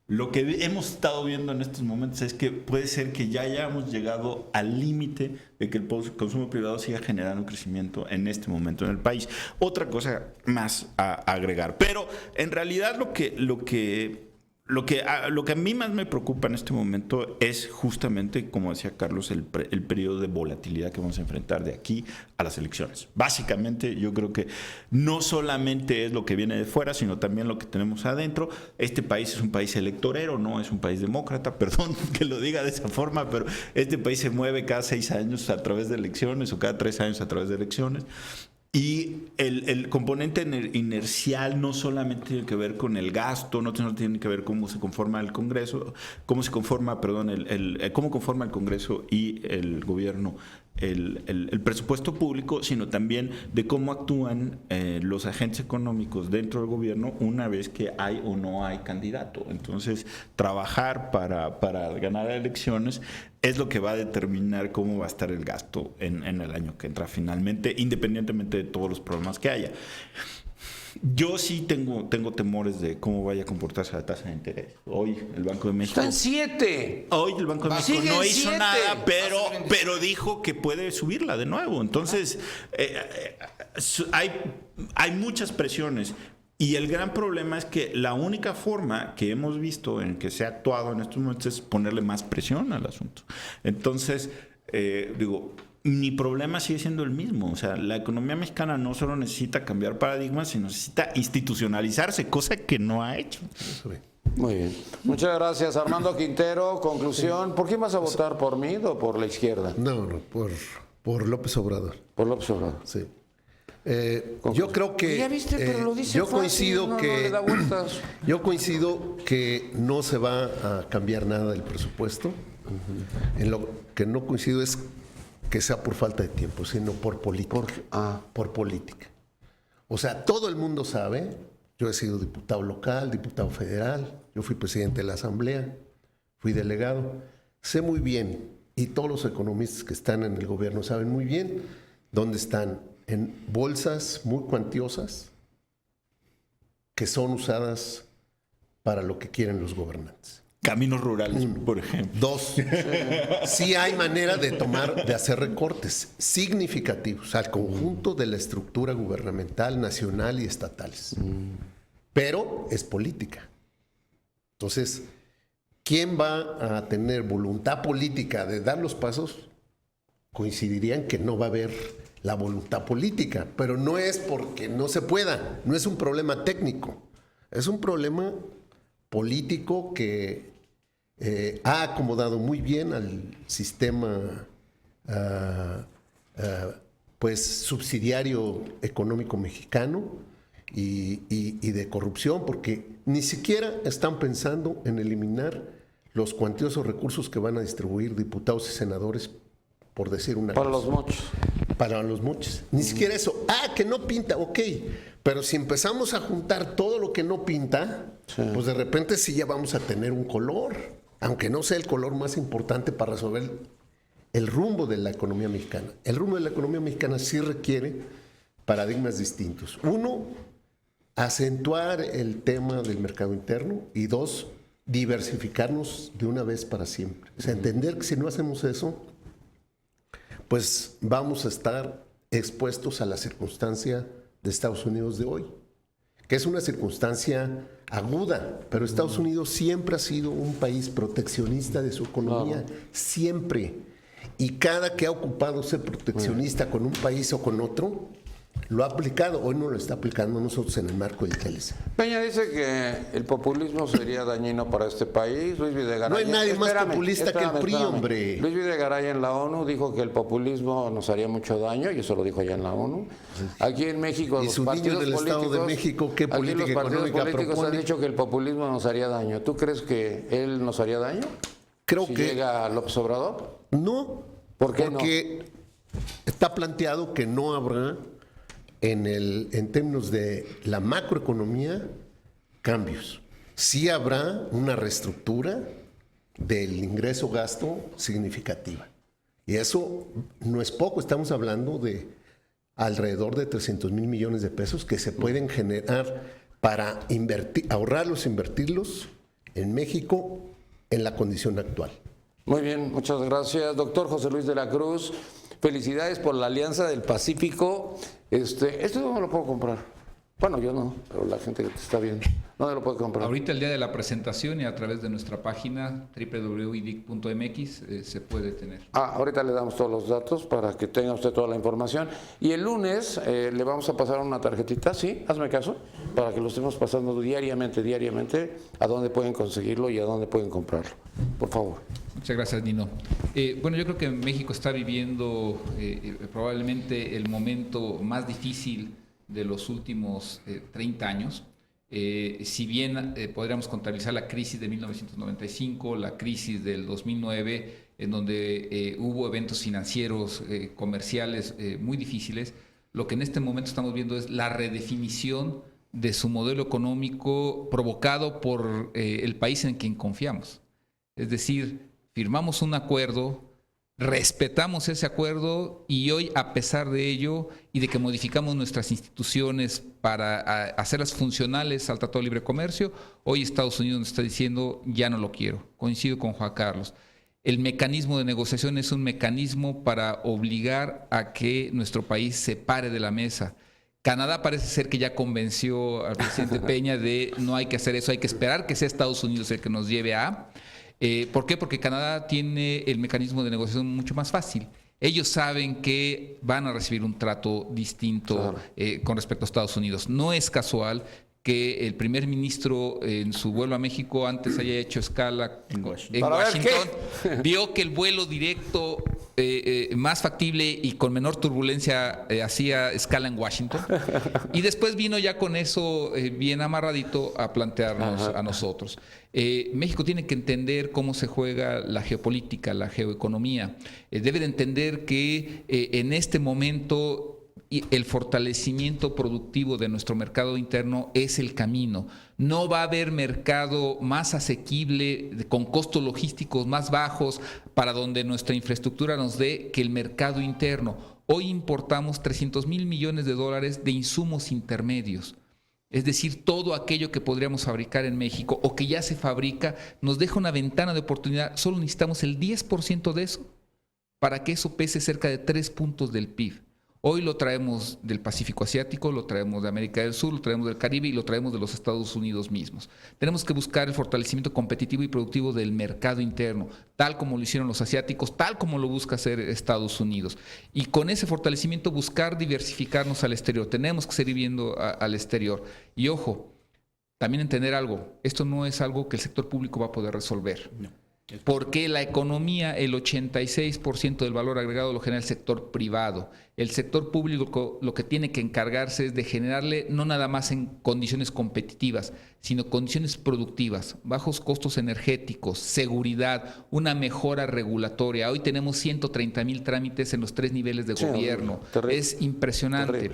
Lo que hemos estado viendo en estos momentos es que puede ser que ya hayamos llegado al límite de que el consumo privado siga generando un crecimiento en este momento en el país. Otra cosa más a agregar. Pero en realidad lo que a mí más me preocupa en este momento es justamente, como decía Carlos, el periodo de volatilidad que vamos a enfrentar de aquí a las elecciones. Básicamente, yo creo que no solamente es lo que viene de fuera, sino también lo que tenemos adentro. Este país es un país electorero, no es un país demócrata, perdón que lo diga de esa forma, pero este país se mueve cada 6 años a través de elecciones o cada 3 años a través de elecciones. Y el componente inercial no solamente tiene que ver con el gasto, no tiene que ver cómo se conforma el Congreso, cómo conforma el Congreso y el gobierno, el presupuesto público, sino también de cómo actúan los agentes económicos dentro del gobierno una vez que hay o no hay candidato. Entonces, trabajar para ganar elecciones es lo que va a determinar cómo va a estar el gasto en el año que entra finalmente, independientemente de todos los problemas que haya. Yo sí tengo temores de cómo vaya a comportarse la tasa de interés. Hoy el Banco de México... Está en 7. Hoy el Banco de México Sigue no en hizo 7. nada, pero dijo que puede subirla de nuevo. Entonces, hay muchas presiones. Y el gran problema es que la única forma que hemos visto en que se ha actuado en estos momentos es ponerle más presión al asunto. Entonces, mi problema sigue siendo el mismo. O sea, la economía mexicana no solo necesita cambiar paradigmas, sino necesita institucionalizarse, cosa que no ha hecho. Muy bien. Muchas gracias, Armando Quintero. Conclusión. ¿Por quién vas a votar? ¿Por mí o por la izquierda? No, por López Obrador. Por López Obrador. Sí. Yo creo que Ya viste, pero lo dice yo fácil, coincido no que le da vueltas. yo coincido que no se va a cambiar nada del presupuesto. En lo que no coincido es que sea por falta de tiempo, sino por política. Por política. O sea, todo el mundo sabe, yo he sido diputado local, diputado federal, yo fui presidente de la Asamblea, fui delegado, sé muy bien, y todos los economistas que están en el gobierno saben muy bien dónde están, en bolsas muy cuantiosas que son usadas para lo que quieren los gobernantes. Caminos rurales, por ejemplo. 2, sí hay manera de hacer recortes significativos al conjunto de la estructura gubernamental, nacional y estatales. Pero es política. Entonces, ¿quién va a tener voluntad política de dar los pasos? Coincidirían que no va a haber la voluntad política, pero no es porque no se pueda, no es un problema técnico, es un problema político que ha acomodado muy bien al sistema pues subsidiario económico mexicano y de corrupción, porque ni siquiera están pensando en eliminar los cuantiosos recursos que van a distribuir diputados y senadores, por decir una Para cosa. los mochos. Para los moches. Ni siquiera eso. Que no pinta, ok. Pero si empezamos a juntar todo lo que no pinta, pues de repente sí ya vamos a tener un color, aunque no sea el color más importante para resolver el rumbo de la economía mexicana. El rumbo de la economía mexicana sí requiere paradigmas distintos. 1, acentuar el tema del mercado interno, y 2, diversificarnos de una vez para siempre. O sea, entender que si no hacemos eso, pues vamos a estar expuestos a la circunstancia de Estados Unidos de hoy, que es una circunstancia aguda, pero Estados Unidos siempre ha sido un país proteccionista de su economía, siempre. Y cada que ha ocupado ser proteccionista con un país o con otro, lo ha aplicado. Hoy no lo está aplicando nosotros en el marco del TLC. Peña dice que el populismo sería dañino para este país. Luis Videgaray. No hay nadie más populista que el PRI, hombre. Luis Videgaray en la ONU dijo que el populismo nos haría mucho daño, y eso lo dijo allá en la ONU. Aquí en México, ¿Y los sus partidos niños del políticos, Estado de México qué aquí política los partidos económica políticos han propone? dicho que el populismo nos haría daño. ¿Tú crees que él nos haría daño? Creo Si que llega López Obrador. no. ¿Por qué porque está planteado que no habrá en términos de la macroeconomía cambios. Sí habrá una reestructura del ingreso-gasto significativa. Y eso no es poco, estamos hablando de alrededor de 300 mil millones de pesos que se pueden generar para ahorrarlos, invertirlos en México en la condición actual. Muy bien, muchas gracias. Doctor José Luis de la Cruz, felicidades por la Alianza del Pacífico. Esto no me lo puedo comprar. Bueno, yo no, pero la gente que te está viendo no me lo puede comprar. Ahorita el día de la presentación y a través de nuestra página www.idic.mx se puede tener. Ahorita le damos todos los datos para que tenga usted toda la información. Y el lunes le vamos a pasar una tarjetita, ¿sí? Hazme caso, para que lo estemos pasando diariamente, a dónde pueden conseguirlo y a dónde pueden comprarlo. Por favor. Muchas gracias, Nino. Bueno, yo creo que México está viviendo probablemente el momento más difícil de los últimos 30 años. Si bien podríamos contabilizar la crisis de 1995, la crisis del 2009, en donde hubo eventos financieros, comerciales muy difíciles, lo que en este momento estamos viendo es la redefinición de su modelo económico provocado por el país en quien confiamos. Es decir, firmamos un acuerdo, respetamos ese acuerdo, y hoy, a pesar de ello y de que modificamos nuestras instituciones para hacerlas funcionales al Tratado de Libre Comercio, hoy Estados Unidos nos está diciendo ya no lo quiero. Coincido con Juan Carlos. El mecanismo de negociación es un mecanismo para obligar a que nuestro país se pare de la mesa. Canadá parece ser que ya convenció al presidente Peña de no hay que hacer eso, hay que esperar que sea Estados Unidos el que nos lleve a... ¿Por qué? Porque Canadá tiene el mecanismo de negociación mucho más fácil. Ellos saben que van a recibir un trato distinto con respecto a Estados Unidos. No es casual que el primer ministro en su vuelo a México antes haya hecho escala en Washington, vio que el vuelo directo más factible y con menor turbulencia hacía escala en Washington. Y después vino ya con eso bien amarradito a plantearnos a nosotros. México tiene que entender cómo se juega la geopolítica, la geoeconomía. Debe de entender que en este momento el fortalecimiento productivo de nuestro mercado interno es el camino. No va a haber mercado más asequible, con costos logísticos más bajos, para donde nuestra infraestructura nos dé, que el mercado interno. Hoy importamos $300 mil millones de insumos intermedios. Es decir, todo aquello que podríamos fabricar en México o que ya se fabrica nos deja una ventana de oportunidad. Solo necesitamos el 10% de eso para que eso pese cerca de 3 puntos del PIB. Hoy lo traemos del Pacífico Asiático, lo traemos de América del Sur, lo traemos del Caribe y lo traemos de los Estados Unidos mismos. Tenemos que buscar el fortalecimiento competitivo y productivo del mercado interno, tal como lo hicieron los asiáticos, tal como lo busca hacer Estados Unidos. Y con ese fortalecimiento buscar diversificarnos al exterior. Tenemos que seguir viendo al exterior. Y ojo, también entender algo, esto no es algo que el sector público va a poder resolver. No. Porque la economía, el 86% del valor agregado lo genera el sector privado. El sector público lo que tiene que encargarse es de generarle no nada más en condiciones competitivas, sino condiciones productivas, bajos costos energéticos, seguridad, una mejora regulatoria. Hoy tenemos 130,000 trámites en los 3 niveles de gobierno. Terrible. Es impresionante.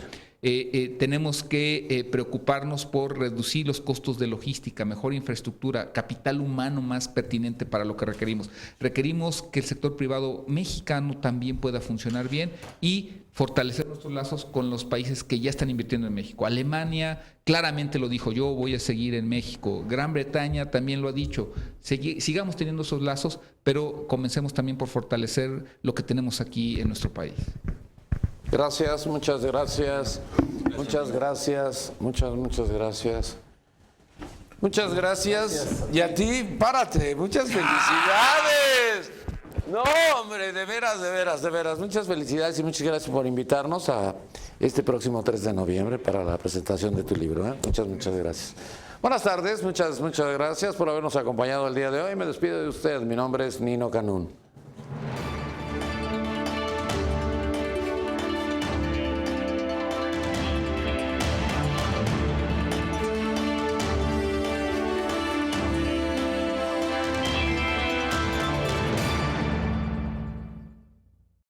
Tenemos que preocuparnos por reducir los costos de logística, mejor infraestructura, capital humano más pertinente para lo que requerimos. Requerimos que el sector privado mexicano también pueda funcionar bien y fortalecer nuestros lazos con los países que ya están invirtiendo en México. Alemania claramente lo dijo, yo voy a seguir en México. Gran Bretaña también lo ha dicho. Sigamos teniendo esos lazos, pero comencemos también por fortalecer lo que tenemos aquí en nuestro país. Gracias, muchas gracias. Muchas gracias. Muchas gracias. Muchas gracias. Y a ti, párate. Muchas felicidades. No, hombre, de veras. Muchas felicidades y muchas gracias por invitarnos a este próximo 3 de noviembre para la presentación de tu libro. Muchas gracias. Buenas tardes, muchas gracias por habernos acompañado el día de hoy. Me despido de usted. Mi nombre es Nino Canún.